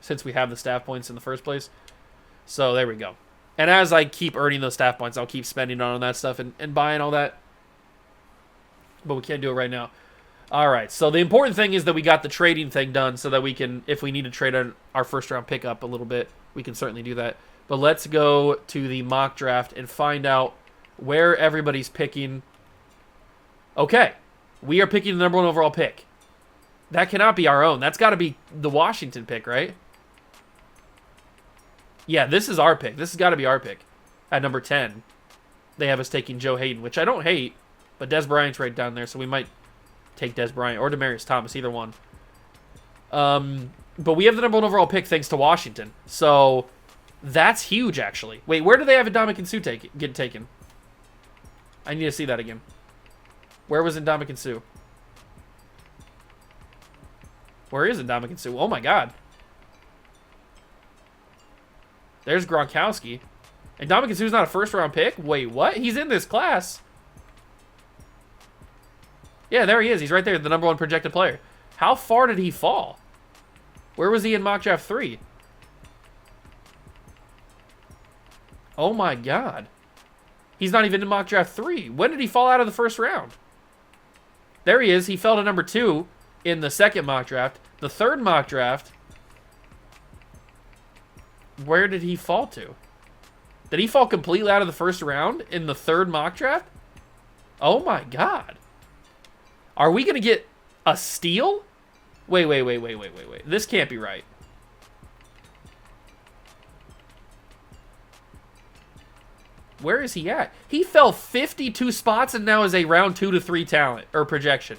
since we have the staff points in the first place. So there we go. And as I keep earning those staff points, I'll keep spending on that stuff and buying all that. But we can't do it right now. All right, so the important thing is that we got the trading thing done so that we can, if we need to trade our first-round pick up a little bit, we can certainly do that. But let's go to the mock draft and find out where everybody's picking. Okay, we are picking the number 1 overall pick. That cannot be our own. That's got to be the Washington pick, right? Yeah, this is our pick. This has got to be our pick. At number 10, they have us taking Joe Hayden, which I don't hate, but Des Bryant's right down there, so we might take Des Bryant or Demaryius Thomas, either one. But we have the number 1 overall pick thanks to Washington, so that's huge, actually. Wait, where do they have Ndamukong Suh get taken? I need to see that again. Where was Ndamukong Suh? Where is Ndamukong Suh? Oh my God. There's Gronkowski. And Ndamukong Suh's not a first-round pick? Wait, what? He's in this class. Yeah, there he is. He's right there, the number 1 projected player. How far did he fall? Where was he in mock draft 3? Oh my God. He's not even in mock draft 3. When did he fall out of the first round? There he is. He fell to number 2 in the second mock draft. The third mock draft, where did he fall to? Did he fall completely out of the first round in the third mock draft? Oh my God. Are we going to get a steal? Wait. This can't be right. Where is he at? He fell 52 spots and now is a round 2 to 3 talent or projection.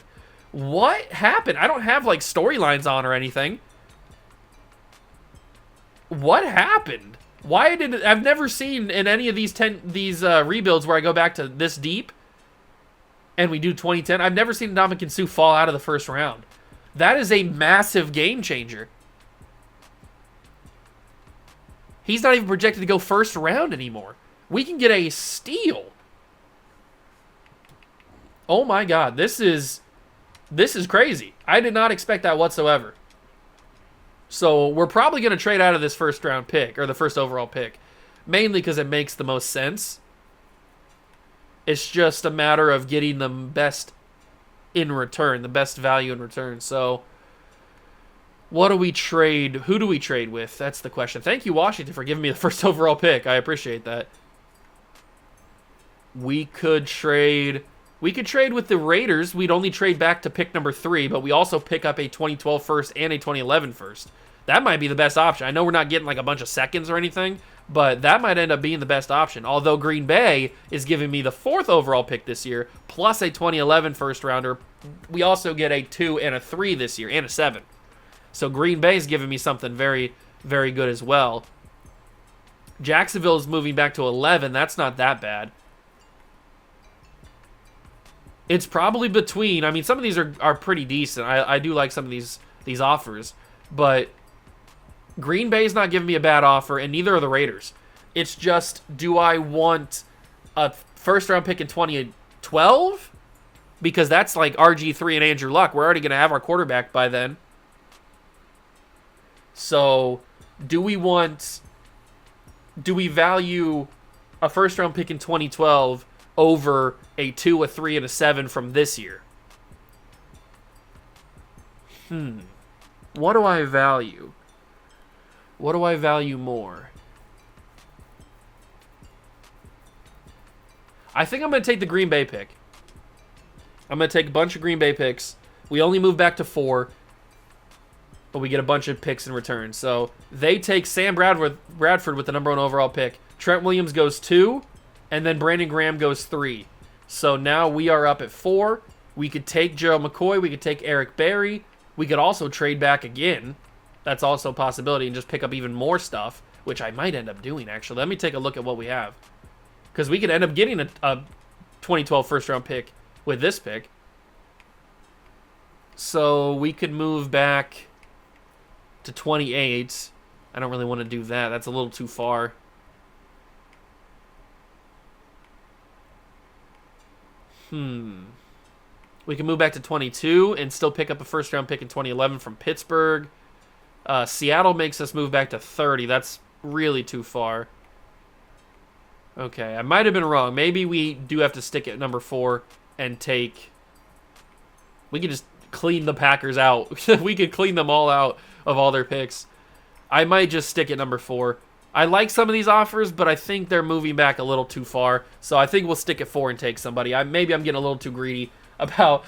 What happened? I don't have like storylines on or anything. What happened? Why did it, I've never seen in any of these rebuilds where I go back to this deep and we do 2010. I've never seen Ndamukong Suh fall out of the first round. That is a massive game changer. He's not even projected to go first round anymore. We can get a steal. Oh my God, this is crazy. I did not expect that whatsoever. So we're probably going to trade out of this first round pick, or the first overall pick, mainly because it makes the most sense. It's just a matter of getting the best in return, the best value in return. So what do we trade? Who do we trade with? That's the question. Thank you, Washington, for giving me the first overall pick. I appreciate that. We could We could trade with the Raiders. We'd only trade back to pick number 3, but we also pick up a 2012 first and a 2011 first. That might be the best option. I know we're not getting like a bunch of seconds or anything, but that might end up being the best option. Although Green Bay is giving me the 4th overall pick this year, plus a 2011 first rounder. We also get a 2 and a 3 this year, and a 7. So Green Bay is giving me something very, very good as well. Jacksonville is moving back to 11. That's not that bad. It's probably between, I mean, some of these are pretty decent. I do like some of these offers, but Green Bay's not giving me a bad offer, and neither are the Raiders. It's just, do I want a first-round pick in 2012? Because that's like RG3 and Andrew Luck. We're already going to have our quarterback by then. So, do we value a first-round pick in 2012 over a 2, a 3, and a 7 from this year? What do I value? What do I value more? I think I'm going to take the Green Bay pick. I'm going to take a bunch of Green Bay picks. We only move back to 4, but we get a bunch of picks in return. So they take Sam Bradford with the number 1 overall pick. Trent Williams goes 2, and then Brandon Graham goes 3. So now we are up at 4. We could take Gerald McCoy. We could take Eric Berry. We could also trade back again. That's also a possibility, and just pick up even more stuff, which I might end up doing, actually. Let me take a look at what we have. Because we could end up getting a 2012 first-round pick with this pick. So we could move back to 28. I don't really want to do that. That's a little too far. We can move back to 22 and still pick up a first-round pick in 2011 from Pittsburgh. Seattle makes us move back to 30. That's really too far. Okay, I might have been wrong. Maybe we do have to stick at number 4 and take... We could just clean the Packers out. We could clean them all out of all their picks. I might just stick at number 4. I like some of these offers, but I think they're moving back a little too far. So I think we'll stick at 4 and take somebody. Maybe I'm getting a little too greedy about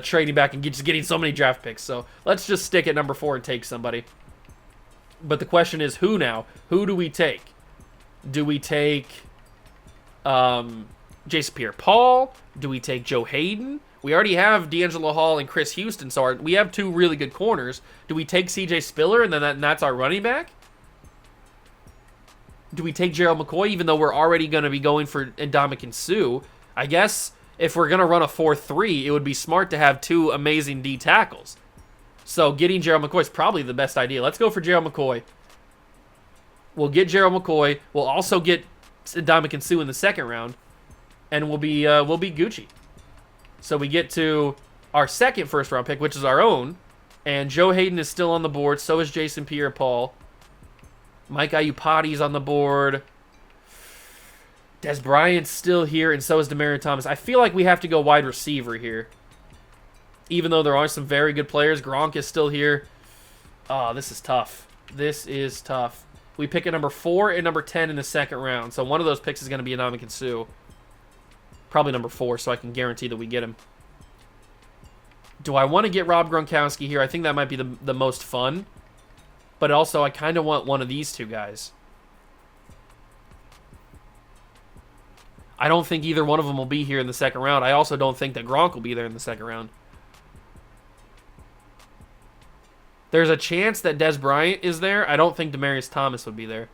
trading back and just getting so many draft picks. So let's just stick at number 4 and take somebody. But the question is, who now? Who do we take? Do we take Jason Pierre-Paul? Do we take Joe Hayden? We already have D'Angelo Hall and Chris Houston, so we have 2 really good corners. Do we take C.J. Spiller and then that's our running back? Do we take Gerald McCoy, even though we're already going to be going for Ndamukong Suh? I guess if we're going to run a 4-3, it would be smart to have 2 amazing D tackles. So getting Gerald McCoy is probably the best idea. Let's go for Gerald McCoy. We'll get Gerald McCoy. We'll also get Ndamukong Suh in the 2nd round, and we'll be Gucci. So we get to our 2nd first-round pick, which is our own, and Joe Hayden is still on the board. So is Jason Pierre-Paul. Mike Iupati's on the board. Des Bryant's still here, and so is Demaryius Thomas. I feel like we have to go wide receiver here. Even though there are some very good players. Gronk is still here. Oh, this is tough. This is tough. We pick a number 4 and number 10 in the 2nd round. So one of those picks is going to be Ndamukong Suh. Probably number 4, so I can guarantee that we get him. Do I want to get Rob Gronkowski here? I think that might be the most fun. But also, I kind of want one of these 2 guys. I don't think either one of them will be here in the 2nd round. I also don't think that Gronk will be there in the 2nd round. There's a chance that Des Bryant is there. I don't think Demaryius Thomas would be there.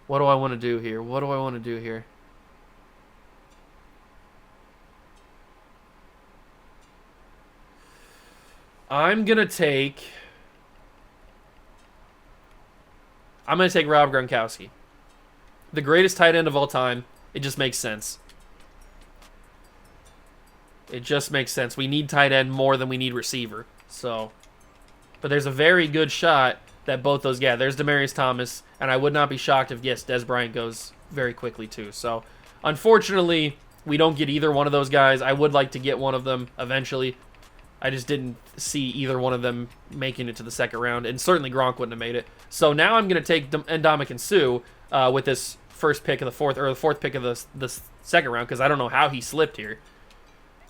What do I want to do here? What do I want to do here? I'm going to take Rob Gronkowski. The greatest tight end of all time. It just makes sense. It just makes sense. We need tight end more than we need receiver. So, but there's a very good shot that both those, yeah, there's Demaryius Thomas, and I would not be shocked if, yes, Des Bryant goes very quickly too. So, unfortunately, we don't get either one of those guys. I would like to get one of them eventually. I just didn't see either one of them making it to the 2nd round, and certainly Gronk wouldn't have made it. So now I'm going to take Ndamukong Suh. with this first pick of the fourth, or the fourth pick of the second round, because I don't know how he slipped here.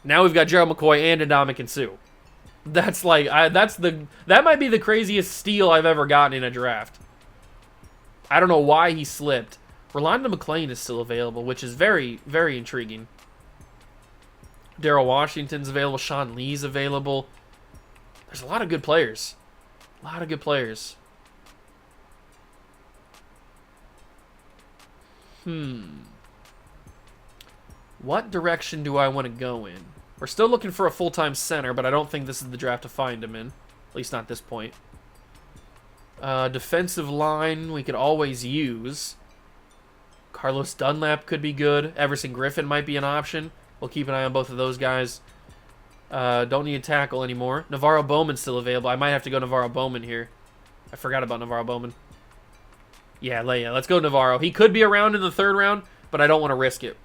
Now we've got Gerald McCoy and Ndamukong Suh. That's like that might be the craziest steal I've ever gotten in a draft. I don't know why he slipped. Rolando McClain is still available, which is very, very intriguing. Darrell Washington's available. Sean Lee's available. There's a lot of good players. A lot of good players. What direction do I want to go in? We're still looking for a full-time center, but I don't think this is the draft to find him in. At least not at this point. Defensive line we could always use. Carlos Dunlap could be good. Everson Griffin might be an option. We'll keep an eye on both of those guys. Don't need a tackle anymore. Navarro Bowman's still available. I might have to go Navarro Bowman here. I forgot about Navarro Bowman. Yeah, let's go Navarro. He could be around in the third round, but I don't want to risk it.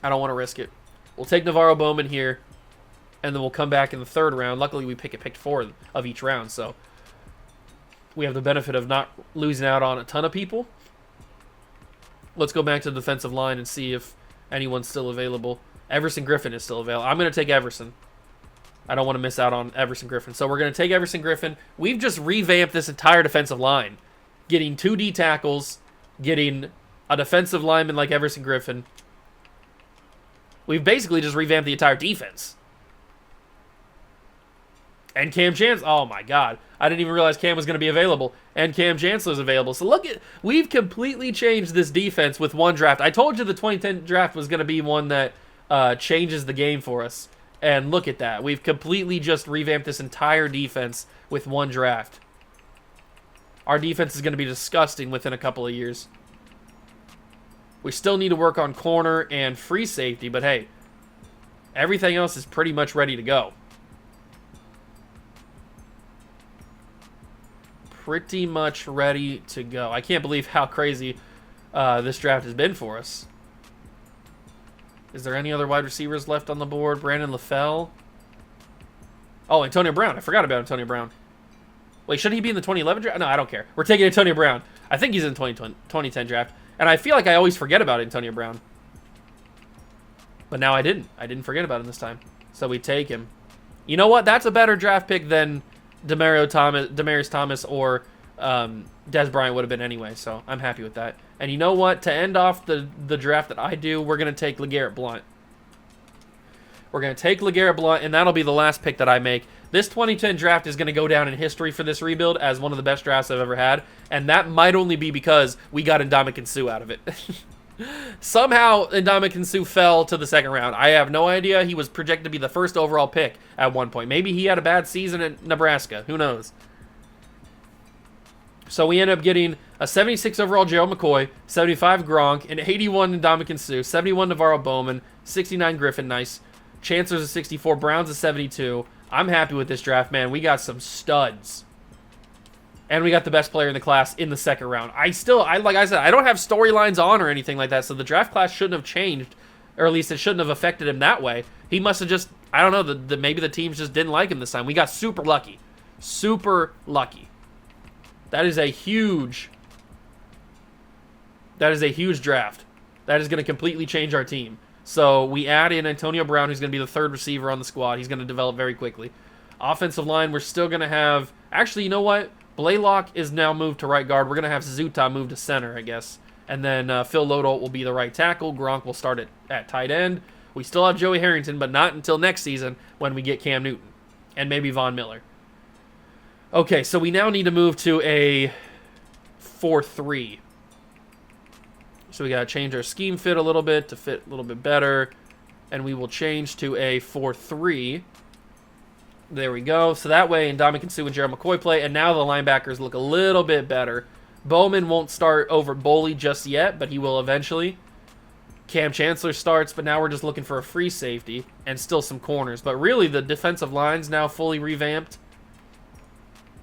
I don't want to risk it. We'll take Navarro Bowman here, and then we'll come back in the third round. Luckily, we picked 4 of each round, so we have the benefit of not losing out on a ton of people. Let's go back to the defensive line and see if anyone's still available. Everson Griffin is still available. I'm going to take Everson. I don't want to miss out on Everson Griffin. So we're going to take Everson Griffin. We've just revamped this entire defensive line. Getting 2 D tackles, getting a defensive lineman like Everson Griffin. We've basically just revamped the entire defense. And Cam Chancellor, oh my God. I didn't even realize Cam was going to be available. And Cam Chancellor's available. So look at, we've completely changed this defense with one draft. I told you the 2010 draft was going to be one that changes the game for us. And look at that. We've completely just revamped this entire defense with one draft. Our defense is going to be disgusting within a couple of years. We still need to work on corner and free safety, but hey, everything else is pretty much ready to go. Pretty much ready to go. I can't believe how crazy this draft has been for us. Is there any other wide receivers left on the board? Brandon LaFell. Oh, Antonio Brown. I forgot about Antonio Brown. Wait, should he be in the 2011 draft? No, I don't care. We're taking Antonio Brown. I think he's in the 2010 draft. And I feel like I always forget about Antonio Brown. But now I didn't. I didn't forget about him this time. So we take him. You know what? That's a better draft pick than Demaryius Thomas or Dez Bryant would have been anyway. So I'm happy with that. And you know what? To end off the draft that I do, we're going to take LeGarrette Blount. We're going to take LeGarrette Blount, and that'll be the last pick that I make. This 2010 draft is going to go down in history for this rebuild as one of the best drafts I've ever had, and that might only be because we got Ndamukong Suh out of it. Somehow, Ndamukong Suh fell to the second round. I have no idea. He was projected to be the first overall pick at one point. Maybe he had a bad season at Nebraska. Who knows? So we end up getting a 76 overall Gerald McCoy, 75 Gronk, an 81 Ndamukong Suh, 71 Navarro Bowman, 69 Griffin, nice. Chancellor's a 64, Brown's a 72. I'm happy with this draft, man. We got some studs. And we got the best player in the class in the second round. Like I said, I don't have storylines on or anything like that, so the draft class shouldn't have changed, or at least it shouldn't have affected him that way. He must have just, I don't know, maybe the teams just didn't like him this time. We got super lucky. Super lucky. That is a huge draft. That is going to completely change our team. So we add in Antonio Brown, who's going to be the third receiver on the squad. He's going to develop very quickly. Offensive line, we're still going to have... Actually, you know what? Blaylock is now moved to right guard. We're going to have Zuta move to center, I guess. And then Phil Loadolt will be the right tackle. Gronk will start at tight end. We still have Joey Harrington, but not until next season when we get Cam Newton. And maybe Von Miller. Okay, so we now need to move to a 4-3. So we got to change our scheme fit a little bit to fit a little bit better. And we will change to a 4-3. There we go. So that way, Ndamukong Suh and Gerald McCoy play. And now the linebackers look a little bit better. Bowman won't start over Boley just yet, but he will eventually. Cam Chancellor starts, but now we're just looking for a free safety and still some corners. But really, the defensive line's now fully revamped.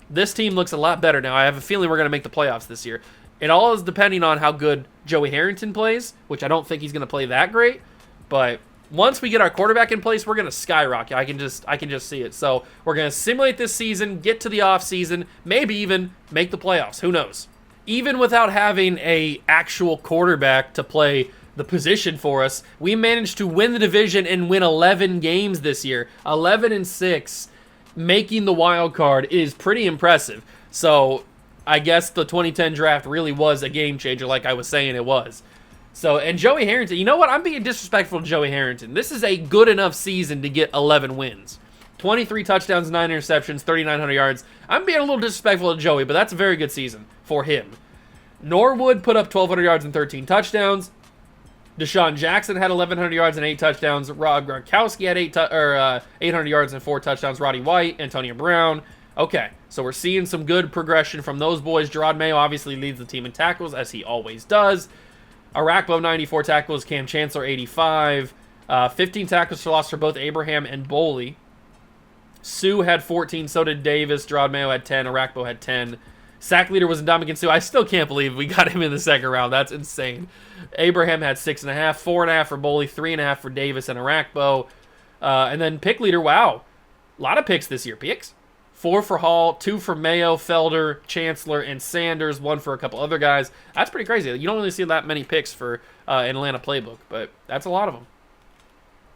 This team looks a lot better now. I have a feeling we're going to make the playoffs this year. It all is depending on how good Joey Harrington plays, which I don't think he's going to play that great. But once we get our quarterback in place, we're going to skyrocket. I can just see it. So we're going to simulate this season, get to the off season, maybe even make the playoffs. Who knows? even without having a actual quarterback to play the position for us, we managed to win the division and win 11 games this year. 11-6, making the wild card is pretty impressive. So I guess the 2010 draft really was a game changer, like I was saying it was. So, and Joey Harrington, you know what? I'm being disrespectful to Joey Harrington. This is a good enough season to get 11 wins. 23 touchdowns, 9 interceptions, 3,900 yards. I'm being a little disrespectful to Joey, but that's a very good season for him. Norwood put up 1,200 yards and 13 touchdowns. Deshaun Jackson had 1,100 yards and 8 touchdowns. Rob Gronkowski had 800 yards and 4 touchdowns. Roddy White, Antonio Brown. Okay, so we're seeing some good progression from those boys. Gerard Mayo obviously leads the team in tackles, as he always does. Arakpo, 94 tackles. Cam Chancellor, 85. 15 tackles for loss for both Abraham and Boley. Sue had 14, so did Davis. Gerard Mayo had 10. Arakpo had 10. Sack leader was Ndamukong Suh. I still can't believe we got him in the second round. That's insane. Abraham had 6.5, 4.5 for Boley, 3.5 for Davis and Arakpo. And then pick leader, wow. A lot of picks this year. Picks? 4 for Hall, 2 for Mayo, Felder, Chancellor, and Sanders, 1 for a couple other guys. That's pretty crazy. You don't really see that many picks for an Atlanta playbook, but that's a lot of them.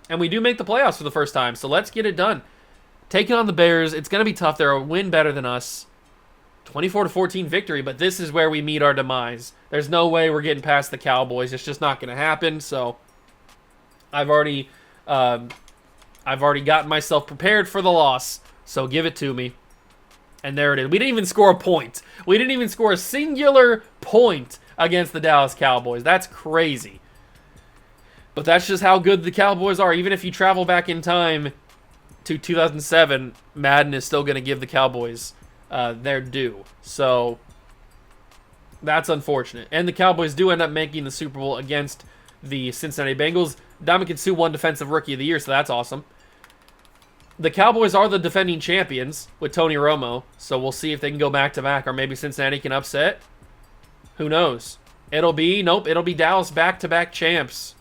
And we do make the playoffs for the first time, so let's get it done. Taking on the Bears, it's going to be tough. They're a win better than us. 24-14 victory, but this is where we meet our demise. There's no way we're getting past the Cowboys. It's just not going to happen, so I've already gotten myself prepared for the loss. So give it to me. And there it is. We didn't even score a point. We didn't even score a singular point against the Dallas Cowboys. That's crazy. But that's just how good the Cowboys are. Even if you travel back in time to 2007, Madden is still going to give the Cowboys their due. So that's unfortunate. And the Cowboys do end up making the Super Bowl against the Cincinnati Bengals. Ndamukong Suh won Defensive Rookie of the Year, so that's awesome. The Cowboys are the defending champions with Tony Romo, so we'll see if they can go back-to-back, or maybe Cincinnati can upset. Who knows? It'll be Dallas back-to-back champs.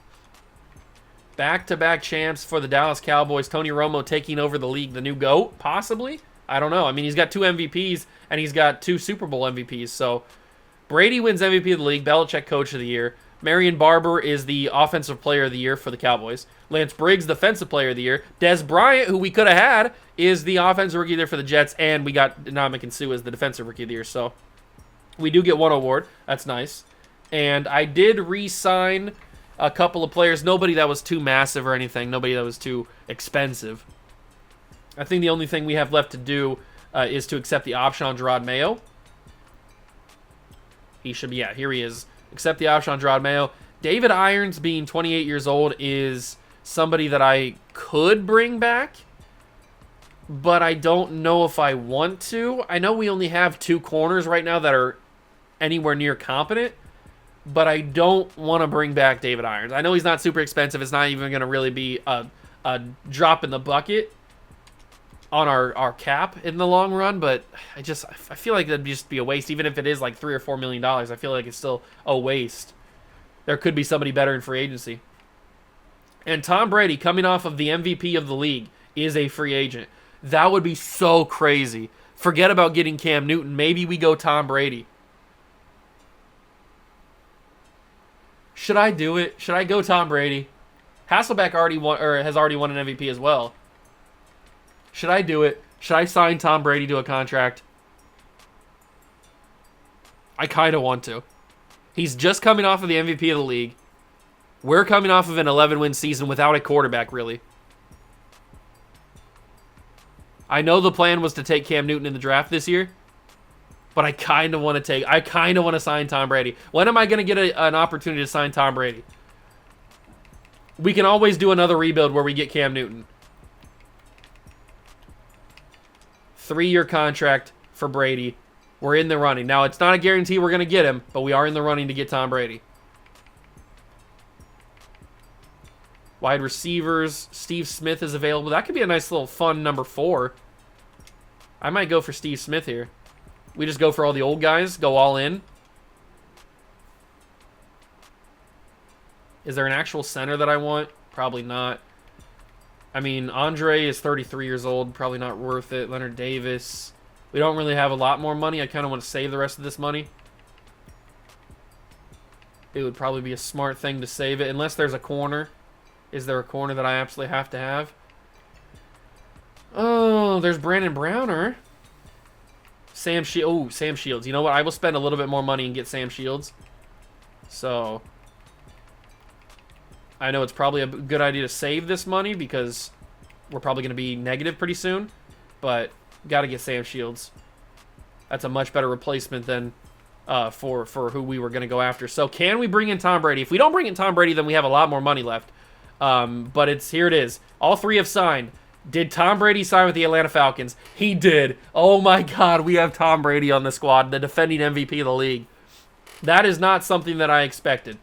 Back-to-back champs for the Dallas Cowboys. Tony Romo taking over the league, the new GOAT, possibly? I don't know. I mean, he's got 2 MVPs, and he's got 2 Super Bowl MVPs, so Brady wins MVP of the league, Belichick Coach of the Year. Marion Barber is the Offensive Player of the Year for the Cowboys. Lance Briggs, Defensive Player of the Year. Des Bryant, who we could have had, is the Offensive Rookie of the Year for the Jets, and we got Ndamukong Suh as the Defensive Rookie of the Year. So we do get one award. That's nice. And I did re-sign a couple of players. Nobody that was too massive or anything. Nobody that was too expensive. I think the only thing we have left to do is to accept the option on Gerard Mayo. He should be, yeah, here he is. Accept the option on Gerard Mayo. David Irons, being 28 years old, is somebody that I could bring back, but I don't know if I want to. I know we only have 2 corners right now that are anywhere near competent, but I don't want to bring back David Irons. I know he's not super expensive. It's not even going to really be a drop in the bucket on our cap in the long run, but I feel like that'd just be a waste. Even if it is like $3 or $4 million, I feel like it's still a waste. There could be somebody better in free agency. And Tom Brady, coming off of the MVP of the league, is a free agent. That would be so crazy. Forget about getting Cam Newton. Maybe we go Tom Brady. Should I do it? Should I go Tom Brady? Hasselbeck has already won an MVP as well. Should I do it? Should I sign Tom Brady to a contract? I kind of want to. He's just coming off of the MVP of the league. We're coming off of an 11-win season without a quarterback, really. I know the plan was to take Cam Newton in the draft this year, but I kind of want to sign Tom Brady. When am I going to get an opportunity to sign Tom Brady? We can always do another rebuild where we get Cam Newton. 3-year contract for Brady. We're in the running. Now, it's not a guarantee we're going to get him, but we are in the running to get Tom Brady. Wide receivers, Steve Smith is available. That could be a nice little fun number 4. I might go for Steve Smith here. We just go for all the old guys, go all in. Is there an actual center that I want? Probably not. I mean, Andre is 33 years old. Probably not worth it. Leonard Davis. We don't really have a lot more money. I kind of want to save the rest of this money. it would probably be a smart thing to save it, unless there's a corner. Is there a corner that I absolutely have to have? Oh, there's Brandon Browner. Sam Shields. You know what? I will spend a little bit more money and get Sam Shields. So, I know it's probably a good idea to save this money because we're probably going to be negative pretty soon. But, got to get Sam Shields. That's a much better replacement than for who we were going to go after. So, can we bring in Tom Brady? If we don't bring in Tom Brady, then we have a lot more money left. But here it is. All three have signed. Did Tom Brady sign with the Atlanta Falcons? He did. Oh my God, we have Tom Brady on the squad, the defending MVP of the league. That is not something that I expected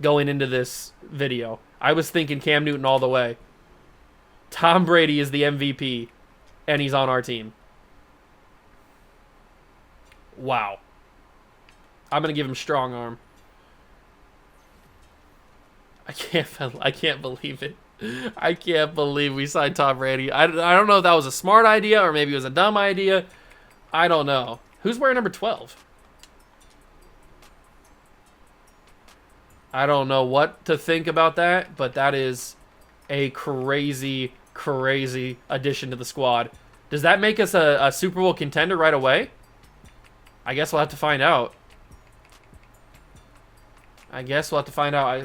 going into this video. I was thinking Cam Newton all the way. Tom Brady is the MVP, and he's on our team. Wow. I'm going to give him strong arm. I can't believe it. I can't believe we signed Tom Brady. I don't know if that was a smart idea or maybe it was a dumb idea. I don't know. Who's wearing number 12? I don't know what to think about that, but that is a crazy, crazy addition to the squad. Does that make us a Super Bowl contender right away? I guess we'll have to find out.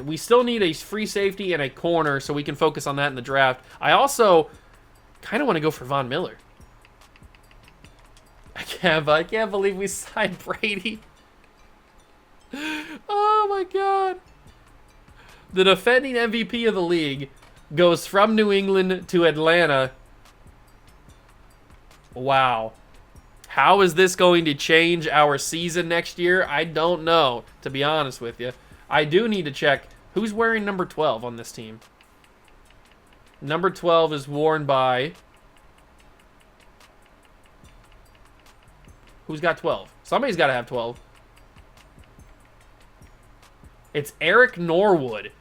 We still need a free safety and a corner so we can focus on that in the draft. I also kind of want to go for Von Miller. I can't believe we signed Brady. Oh my God. The defending MVP of the league goes from New England to Atlanta. Wow. How is this going to change our season next year? I don't know, to be honest with you. I do need to check who's wearing number 12 on this team. Number 12 is worn by... Who's got 12? Somebody's got to have 12. It's Eric Norwood.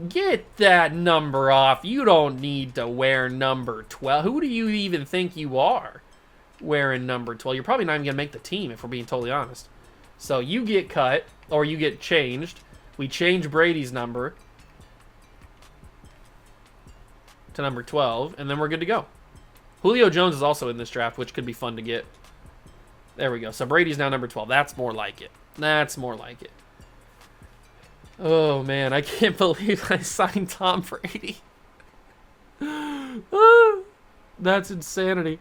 Get that number off. You don't need to wear number 12. Who do you even think you are wearing number 12? You're probably not even going to make the team, if we're being totally honest. So you get cut, or you get changed. We change Brady's number to number 12, and then we're good to go. Julio Jones is also in this draft, which could be fun to get. There we go. So Brady's now number 12. That's more like it. That's more like it. Oh, man. I can't believe I signed Tom Brady. That's insanity.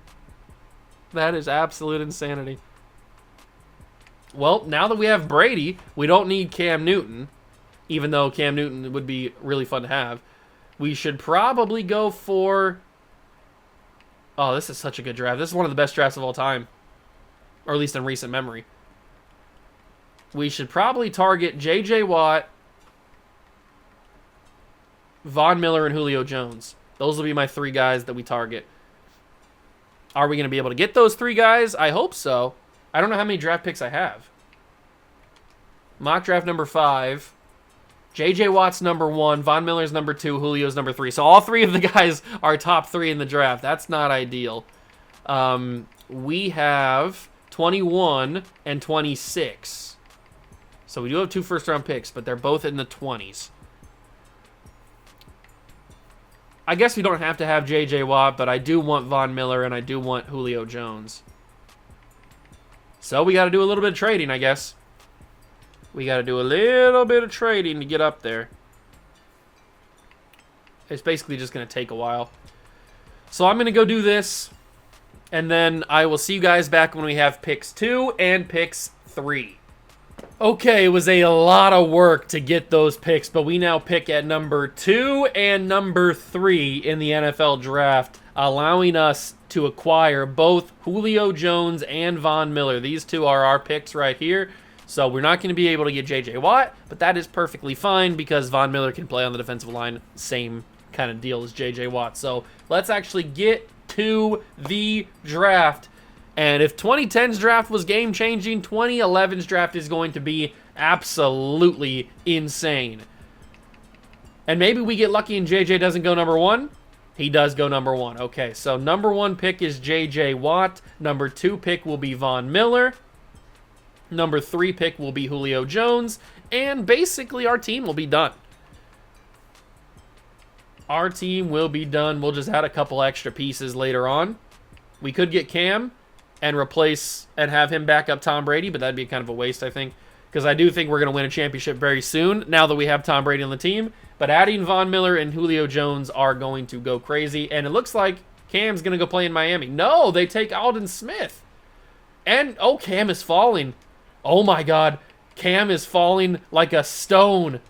That is absolute insanity. Well, now that we have Brady, we don't need Cam Newton, even though Cam Newton would be really fun to have. We should probably go for... Oh, this is such a good draft. This is one of the best drafts of all time, or at least in recent memory. We should probably target J.J. Watt, Von Miller, and Julio Jones. Those will be my three guys that we target. Are we going to be able to get those three guys? I hope so. I don't know how many draft picks I have. Mock draft number 5. J.J. Watt's number 1. Von Miller's number 2. Julio's number 3. So all three of the guys are top 3 in the draft. That's not ideal. We have 21 and 26. So we do have 2 first-round picks, but they're both in the 20s. I guess we don't have to have J.J. Watt, but I do want Von Miller and I do want Julio Jones. So we got to do a little bit of trading, I guess. We got to do a little bit of trading to get up there. It's basically just going to take a while. So I'm going to go do this, and then I will see you guys back when we have picks 2 and picks 3. Okay, it was a lot of work to get those picks, but we now pick at number 2 and number 3 in the NFL draft, allowing us to acquire both Julio Jones and Von Miller. These two are our picks right here. So we're not going to be able to get J.J. Watt, but that is perfectly fine because Von Miller can play on the defensive line. Same kind of deal as J.J. Watt. So let's actually get to the draft. And if 2010's draft was game-changing, 2011's draft is going to be absolutely insane. And maybe we get lucky and JJ doesn't go number 1. He does go number 1. Okay, so number 1 pick is J.J. Watt. Number 2 pick will be Von Miller. Number 3 pick will be Julio Jones. and basically our team will be done. Our team will be done. We'll just add a couple extra pieces later on. We could get Cam and replace and have him back up Tom Brady, but that'd be kind of a waste, I think, because I do think we're going to win a championship very soon now that we have Tom Brady on the team. But adding Von Miller and Julio Jones are going to go crazy, and it looks like Cam's going to go play in Miami. No, they take Aldon Smith. And, oh, Cam is falling. Oh, my God. Cam is falling like a stone.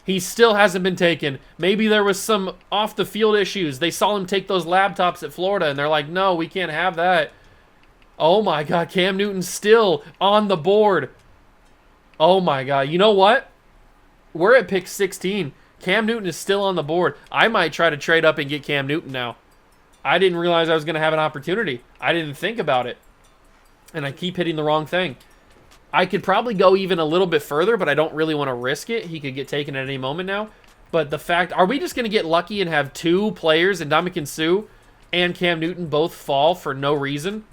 He still hasn't been taken. Maybe there was some off-the-field issues. They saw him take those laptops at Florida, and they're like, no, we can't have that. Oh, my God. Cam Newton's still on the board. Oh, my God. You know what? We're at pick 16. Cam Newton is still on the board. I might try to trade up and get Cam Newton now. I didn't realize I was going to have an opportunity. I didn't think about it. And I keep hitting the wrong thing. I could probably go even a little bit further, but I don't really want to risk it. He could get taken at any moment now. But the fact, are we just going to get lucky and have two players, Ndamukong Suh and Cam Newton, both fall for no reason?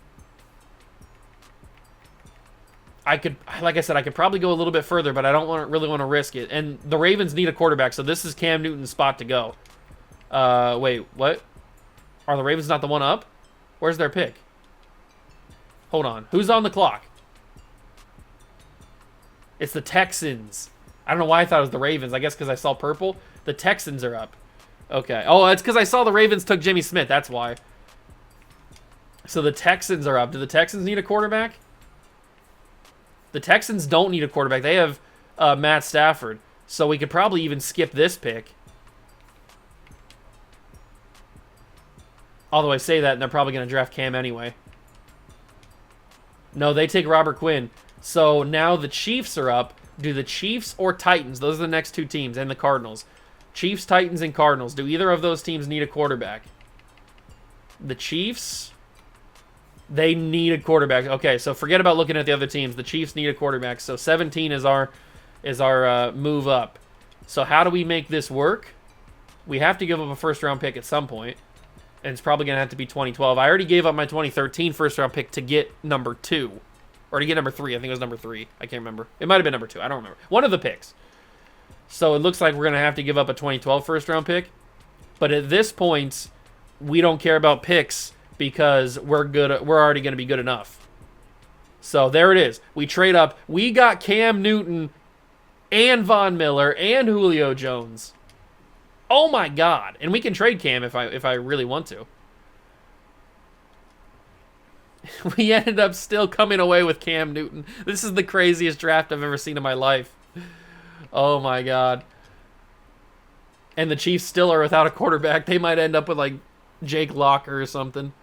I could, like I said, I could probably go a little bit further, but I don't really want to risk it. And the Ravens need a quarterback, so this is Cam Newton's spot to go. Wait, what? Are the Ravens not the one up? Where's their pick? Hold on. Who's on the clock? It's the Texans. I don't know why I thought it was the Ravens. I guess because I saw purple. The Texans are up. Okay. Oh, it's because I saw the Ravens took Jimmy Smith. That's why. So the Texans are up. Do the Texans need a quarterback? The Texans don't need a quarterback. They have Matt Stafford. So we could probably even skip this pick. Although I say that, and they're probably going to draft Cam anyway. No, they take Robert Quinn. So now the Chiefs are up. Do the Chiefs or Titans, those are the next two teams, and the Cardinals. Chiefs, Titans, and Cardinals. Do either of those teams need a quarterback? The Chiefs, they need a quarterback. Okay, so forget about looking at the other teams. The Chiefs need a quarterback. So 17 is our move up. So how do we make this work? We have to give up a first-round pick at some point, and it's probably going to have to be 2012. I already gave up my 2013 first-round pick to get number 2. Or to get number 3. I think it was number 3. I can't remember. It might have been number 2. I don't remember. One of the picks. So it looks like we're going to have to give up a 2012 first-round pick. But at this point, we don't care about picks because we're good. We're already going to be good enough. So there it is. We trade up. We got Cam Newton and Von Miller and Julio Jones. Oh, my God. And we can trade Cam if I really want to. We ended up still coming away with Cam Newton. This is the craziest draft I've ever seen in my life. Oh, my God. And the Chiefs still are without a quarterback. They might end up with, like, Jake Locker or something.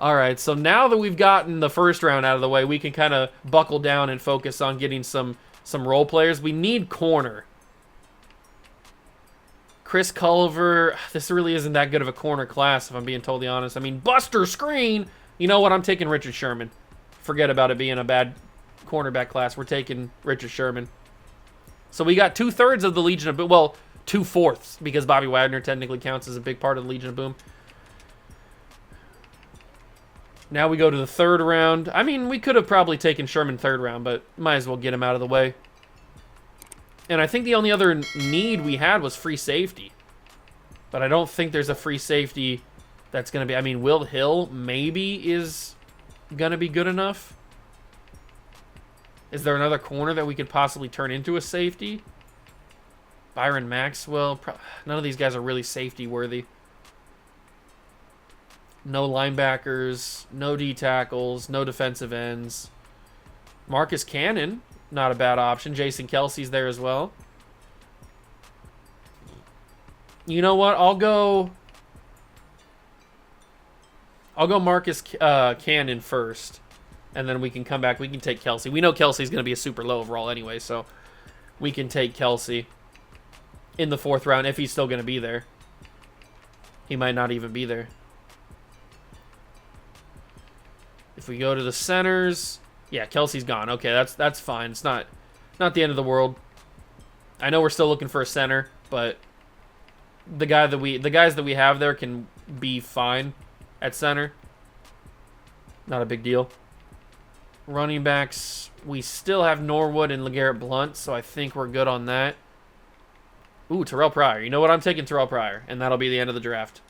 All right, so now that we've gotten the first round out of the way, we can kind of buckle down and focus on getting some role players. We need corner. Chris Culver, this really isn't that good of a corner class, if I'm being totally honest. I mean, Buster Screen... You know what? I'm taking Richard Sherman. Forget about it being a bad cornerback class. We're taking Richard Sherman. So we got 2/3 of the Legion of Boom. Well, 2/4 because Bobby Wagner technically counts as a big part of the Legion of Boom. Now we go to the third round. I mean, we could have probably taken Sherman third round, but might as well get him out of the way. And I think the only other need we had was free safety. But I don't think there's a free safety... That's going to be... I mean, Will Hill maybe is going to be good enough. Is there another corner that we could possibly turn into a safety? Byron Maxwell. None of these guys are really safety worthy. No linebackers. No D tackles. No defensive ends. Marcus Cannon. Not a bad option. Jason Kelsey's there as well. You know what? I'll go Marcus Cannon first, and then we can come back. We can take Kelsey. We know Kelsey's going to be a super low overall anyway, so we can take Kelsey in the fourth round if he's still going to be there. He might not even be there. If we go to the centers, yeah, Kelsey's gone. Okay, that's fine. It's not the end of the world. I know we're still looking for a center, but the guys that we have there can be fine at center. Not a big deal. Running backs, we still have Norwood and LeGarrette Blount, so I think we're good on that. Ooh, Terrell Pryor. You know what? I'm taking Terrell Pryor, and that'll be the end of the draft.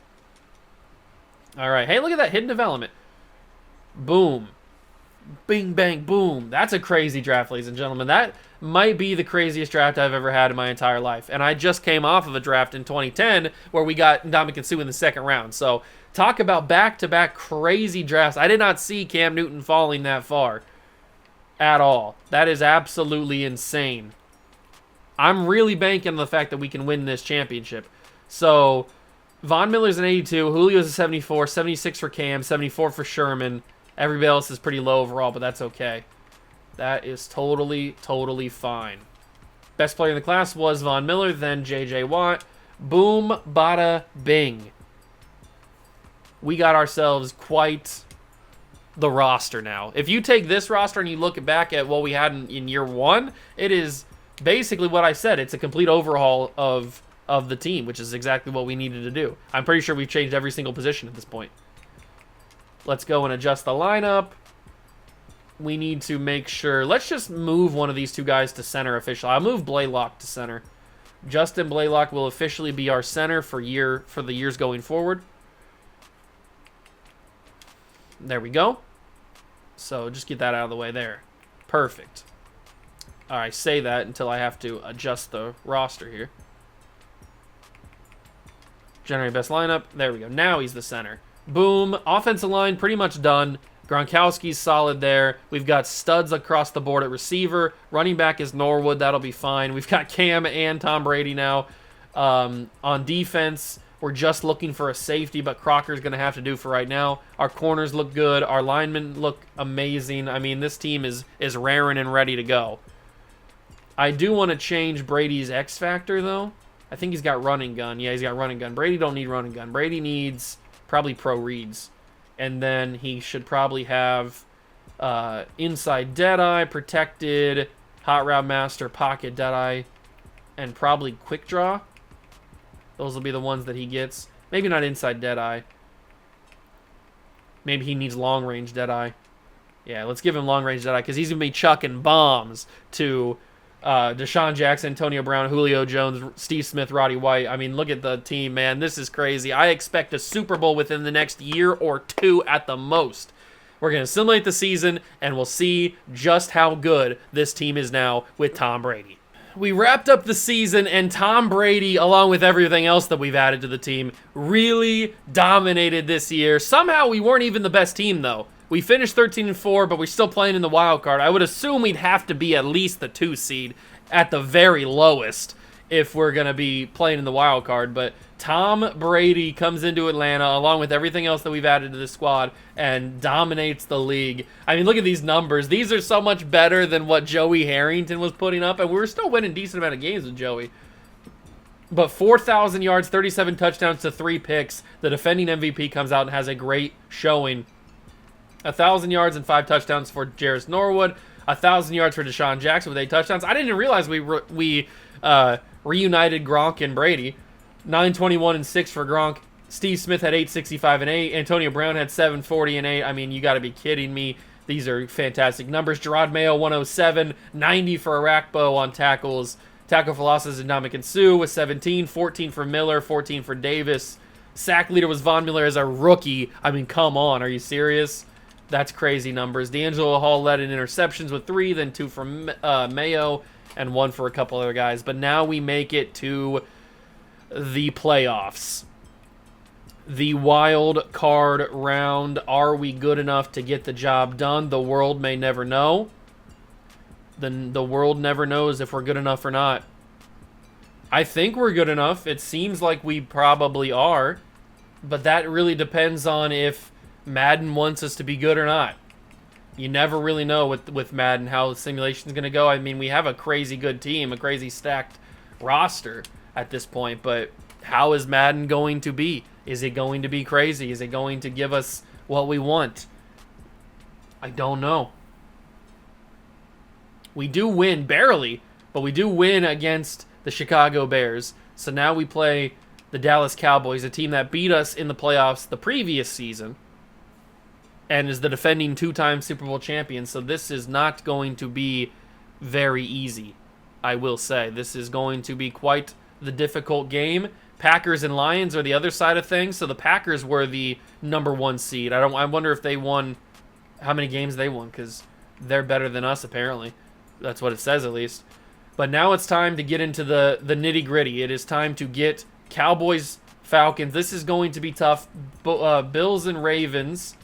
All right. Hey, look at that hidden development. Boom. Bing, bang, boom. That's a crazy draft, ladies and gentlemen. That might be the craziest draft I've ever had in my entire life. And I just came off of a draft in 2010 where we got Ndamukong Suh in the second round. So talk about back-to-back crazy drafts. I did not see Cam Newton falling that far at all. That is absolutely insane. I'm really banking on the fact that we can win this championship. So Von Miller's an 82, Julio's a 74, 76 for Cam, 74 for Sherman. Everybody else is pretty low overall, but that's okay. That is totally, totally fine. Best player in the class was Von Miller, then J.J. Watt. Boom, bada, bing. We got ourselves quite the roster now. If you take this roster and you look back at what we had in year one, it is basically what I said. It's a complete overhaul of the team, which is exactly what we needed to do. I'm pretty sure we've changed every single position at this point. Let's go and adjust the lineup. We need to make sure. Let's just move one of these two guys to center officially. I'll move Blaylock to center. Justin Blaylock will officially be our center for the years going forward. There we go. So just get that out of the way there. Perfect. All right, say that until I have to adjust the roster here. Generate best lineup. There we go. Now he's the center. Boom. Offensive line pretty much done. Gronkowski's solid there. We've got studs across the board at receiver. Running back is Norwood. That'll be fine. We've got Cam and Tom Brady now. On defense, we're just looking for a safety, but Crocker's going to have to do for right now. Our corners look good. Our linemen look amazing. I mean, this team is raring and ready to go. I do want to change Brady's X factor, though. I think he's got running gun. Yeah, he's got running gun. Brady don't need running gun. Brady needs probably pro reads. And then he should probably have inside deadeye, protected, hot route master, pocket deadeye, and probably quick draw. Those will be the ones that he gets. Maybe not inside deadeye. Maybe he needs long range deadeye. Yeah, let's give him long range deadeye because he's going to be chucking bombs to Deshaun Jackson, Antonio Brown, Julio Jones, Steve Smith, Roddy White. I mean, look at the team, man. This is crazy. I expect a Super Bowl within the next year or two at the most. We're going to simulate the season, and we'll see just how good this team is now with Tom Brady. We wrapped up the season, and Tom Brady, along with everything else that we've added to the team, really dominated this year. Somehow we weren't even the best team, though. We finished 13-4, but we're still playing in the wild card. I would assume we'd have to be at least the 2 seed at the very lowest if we're going to be playing in the wild card. But Tom Brady comes into Atlanta along with everything else that we've added to the squad and dominates the league. I mean, look at these numbers. These are so much better than what Joey Harrington was putting up, and we were still winning a decent amount of games with Joey. But 4,000 yards, 37 touchdowns to 3 picks. The defending MVP comes out and has a great showing. 1,000 yards and 5 touchdowns for Jarris Norwood. 1,000 yards for Deshaun Jackson with 8 touchdowns. I didn't even realize we reunited Gronk and Brady. 921 and 6 for Gronk. Steve Smith had 865 and 8. Antonio Brown had 740 and 8. I mean, you got to be kidding me. These are fantastic numbers. Gerard Mayo 107, 90 for Arakpo on tackles. Tackle for losses and Ndamukong Suh with 17, 14 for Miller, 14 for Davis. Sack leader was Von Miller as a rookie. I mean, come on, are you serious? That's crazy numbers. D'Angelo Hall led in interceptions with 3, then 2 for Mayo, and 1 for a couple other guys. But now we make it to the playoffs. The wild card round. Are we good enough to get the job done? The world may never know. Then the world never knows if we're good enough or not. I think we're good enough. It seems like we probably are. But that really depends on if Madden wants us to be good or not. You never really know with Madden how the simulation is going to go. I mean, we have a crazy good team, a crazy stacked roster at this point, but how is Madden going to be? Is it going to be crazy? Is it going to give us what we want? I don't know. We do win, barely, but we do win against the Chicago Bears. So now we play the Dallas Cowboys, a team that beat us in the playoffs the previous season. and is the defending 2-time Super Bowl champion. So this is not going to be very easy, I will say. This is going to be quite the difficult game. Packers and Lions are the other side of things. So the Packers were the number 1 seed. I wonder if they won, how many games they won, because they're better than us apparently. That's what it says at least. But now it's time to get into the nitty-gritty. It is time to get Cowboys, Falcons. This is going to be tough. Bills and Ravens,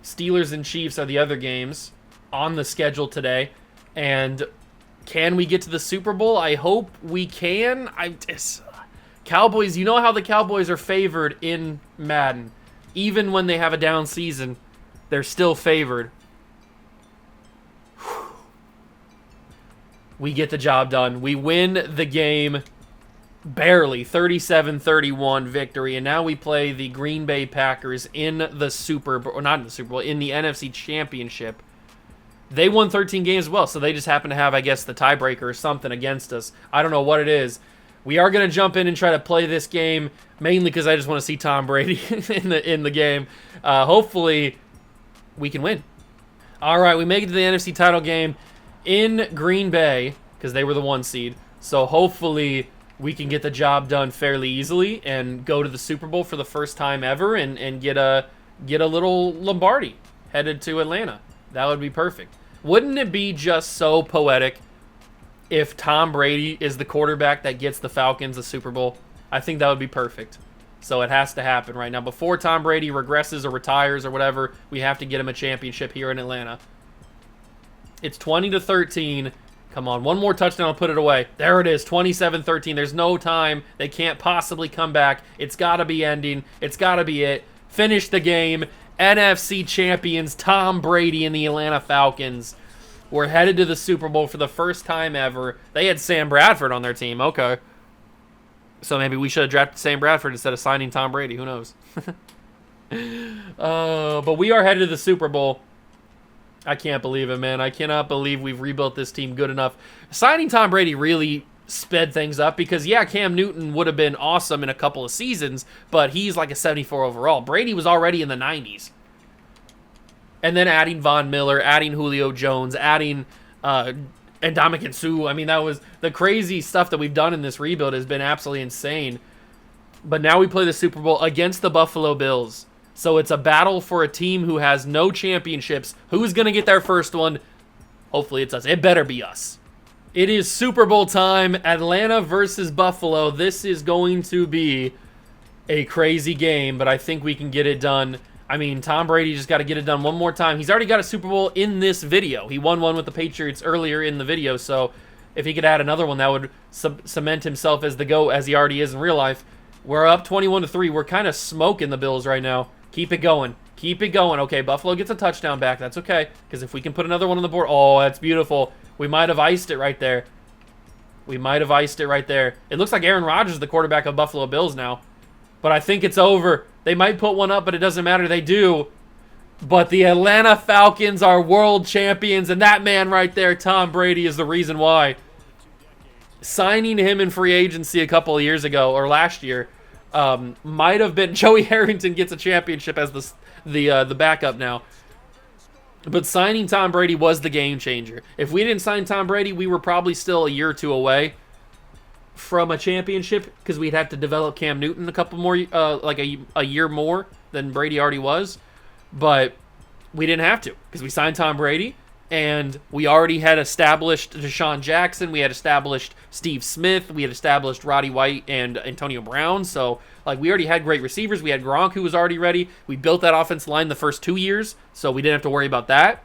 Steelers and Chiefs are the other games on the schedule today. And can we get to the Super Bowl? I hope we can. Cowboys, you know how the Cowboys are favored in Madden. Even when they have a down season, they're still favored. We get the job done. We win the game barely, 37-31 victory, and now we play the Green Bay Packers in the Super Bowl, or not in the Super Bowl, in the NFC Championship. They won 13 games as well, so they just happen to have, I guess, the tiebreaker or something against us. I don't know what it is. We are going to jump in and try to play this game, mainly because I just want to see Tom Brady in the game. Hopefully, we can win. All right, we make it to the NFC title game in Green Bay, because they were the 1 seed. So hopefully we can get the job done fairly easily and go to the Super Bowl for the first time ever and get a little Lombardi headed to Atlanta. That would be perfect. Wouldn't it be just so poetic if Tom Brady is the quarterback that gets the Falcons the Super Bowl? I think that would be perfect. So it has to happen right now. Before Tom Brady regresses or retires or whatever, we have to get him a championship here in Atlanta. It's 20-13. Come on, one more touchdown, I'll put it away. There it is, 27-13. There's no time. They can't possibly come back. It's got to be ending. It's got to be it. Finish the game. NFC champions Tom Brady and the Atlanta Falcons. We're headed to the Super Bowl for the first time ever. They had Sam Bradford on their team. Okay. So maybe we should have drafted Sam Bradford instead of signing Tom Brady. Who knows? But we are headed to the Super Bowl. I can't believe it, man. I cannot believe we've rebuilt this team good enough. Signing Tom Brady really sped things up because, yeah, Cam Newton would have been awesome in a couple of seasons, but he's like a 74 overall. Brady was already in the 90s. And then adding Von Miller, adding Julio Jones, adding Ndamukong Suh. I mean, that was the crazy stuff that we've done in this rebuild has been absolutely insane. But now we play the Super Bowl against the Buffalo Bills. So it's a battle for a team who has no championships. Who's going to get their first one? Hopefully it's us. It better be us. It is Super Bowl time. Atlanta versus Buffalo. This is going to be a crazy game, but I think we can get it done. I mean, Tom Brady just got to get it done one more time. He's already got a Super Bowl in this video. He won one with the Patriots earlier in the video, so if he could add another one, that would cement himself as the GOAT as he already is in real life. We're up 21-3. We're kind of smoking the Bills right now. Keep it going. Keep it going. Okay, Buffalo gets a touchdown back. That's okay, because if we can put another one on the board, oh, that's beautiful. We might have iced it right there. We might have iced it right there. It looks like Aaron Rodgers is the quarterback of Buffalo Bills now, but I think it's over. They might put one up, but it doesn't matter. They do. But the Atlanta Falcons are world champions, and that man right there, Tom Brady, is the reason why. Signing him in free agency a couple of years ago, or last year, might have been Joey Harrington gets a championship as the backup now. But signing Tom Brady was the game changer. If we didn't sign Tom Brady, we were probably still a year or two away from a championship because we'd have to develop Cam Newton a couple more, like a year more than Brady already was. But we didn't have to because we signed Tom Brady. And we already had established Deshaun Jackson. We had established Steve Smith. We had established Roddy White and Antonio Brown. So, like, we already had great receivers. We had Gronk, who was already ready. We built that offensive line the first 2 years, so we didn't have to worry about that.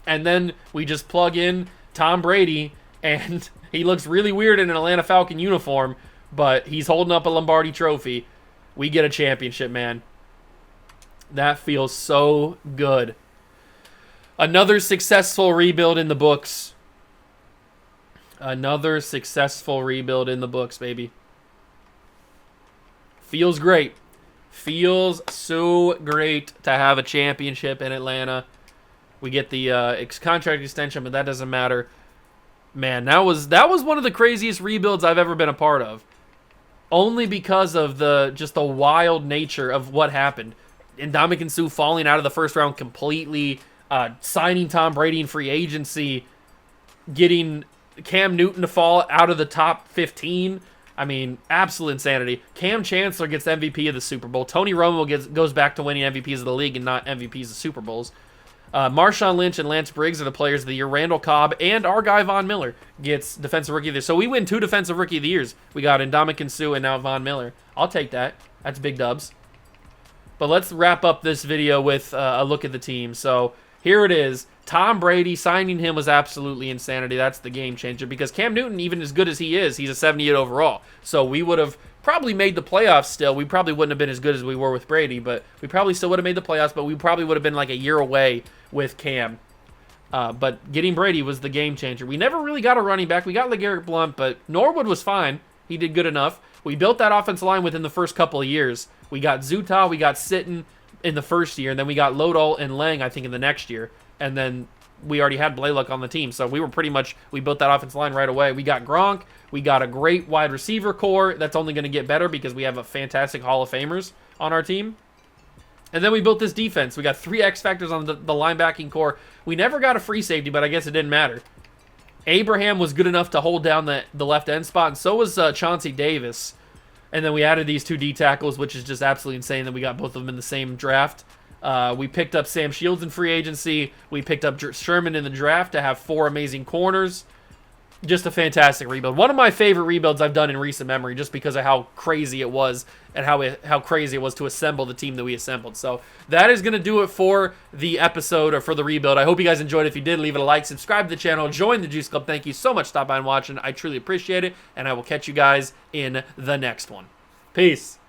And then we just plug in Tom Brady, and he looks really weird in an Atlanta Falcon uniform, but he's holding up a Lombardi trophy. We get a championship, man. That feels so good. Another successful rebuild in the books. Another successful rebuild in the books, baby. Feels great. Feels so great to have a championship in Atlanta. We get the contract extension, but that doesn't matter. Man, that was one of the craziest rebuilds I've ever been a part of. Only because of just the wild nature of what happened. Ndamukong Suh falling out of the first round completely, signing Tom Brady in free agency, getting Cam Newton to fall out of the top 15. I mean, absolute insanity. Cam Chancellor gets MVP of the Super Bowl. Tony Romo goes back to winning MVPs of the league and not MVPs of Super Bowls. Marshawn Lynch and Lance Briggs are the players of the year. Randall Cobb and our guy Von Miller gets Defensive Rookie of the Year. So we win 2 Defensive Rookie of the Years. We got Ndamukong Suh and now Von Miller. I'll take that. That's big dubs. But let's wrap up this video with a look at the team. So here it is. Tom Brady, signing him was absolutely insanity. That's the game changer because Cam Newton, even as good as he is, he's a 78 overall. So we would have probably made the playoffs still. We probably wouldn't have been as good as we were with Brady, but we probably still would have made the playoffs, but we probably would have been like a year away with Cam. But getting Brady was the game changer. We never really got a running back. We got LeGarrette Blount, but Norwood was fine. He did good enough. We built that offensive line within the first couple of years. We got Zuta, we got Sitton in the first year, and then we got Lodol and Lang, I think, in the next year. And then we already had Blaylock on the team. So we built that offensive line right away. We got Gronk. We got a great wide receiver core that's only going to get better because we have a fantastic Hall of Famers on our team. And then we built this defense. We got 3 X factors on the linebacking core. We never got a free safety, but I guess it didn't matter. Abraham was good enough to hold down the left end spot, and so was Chauncey Davis. And then we added these 2 D tackles, which is just absolutely insane that we got both of them in the same draft. We picked up Sam Shields in free agency. We picked up Sherman in the draft to have 4 amazing corners. Just a fantastic rebuild. One of my favorite rebuilds I've done in recent memory just because of how crazy it was and how crazy it was to assemble the team that we assembled. So that is going to do it for the episode or for the rebuild. I hope you guys enjoyed. If you did, leave it a like, subscribe to the channel, join the Juice Club. Thank you so much for stopping by and watching. I truly appreciate it, and I will catch you guys in the next one. Peace.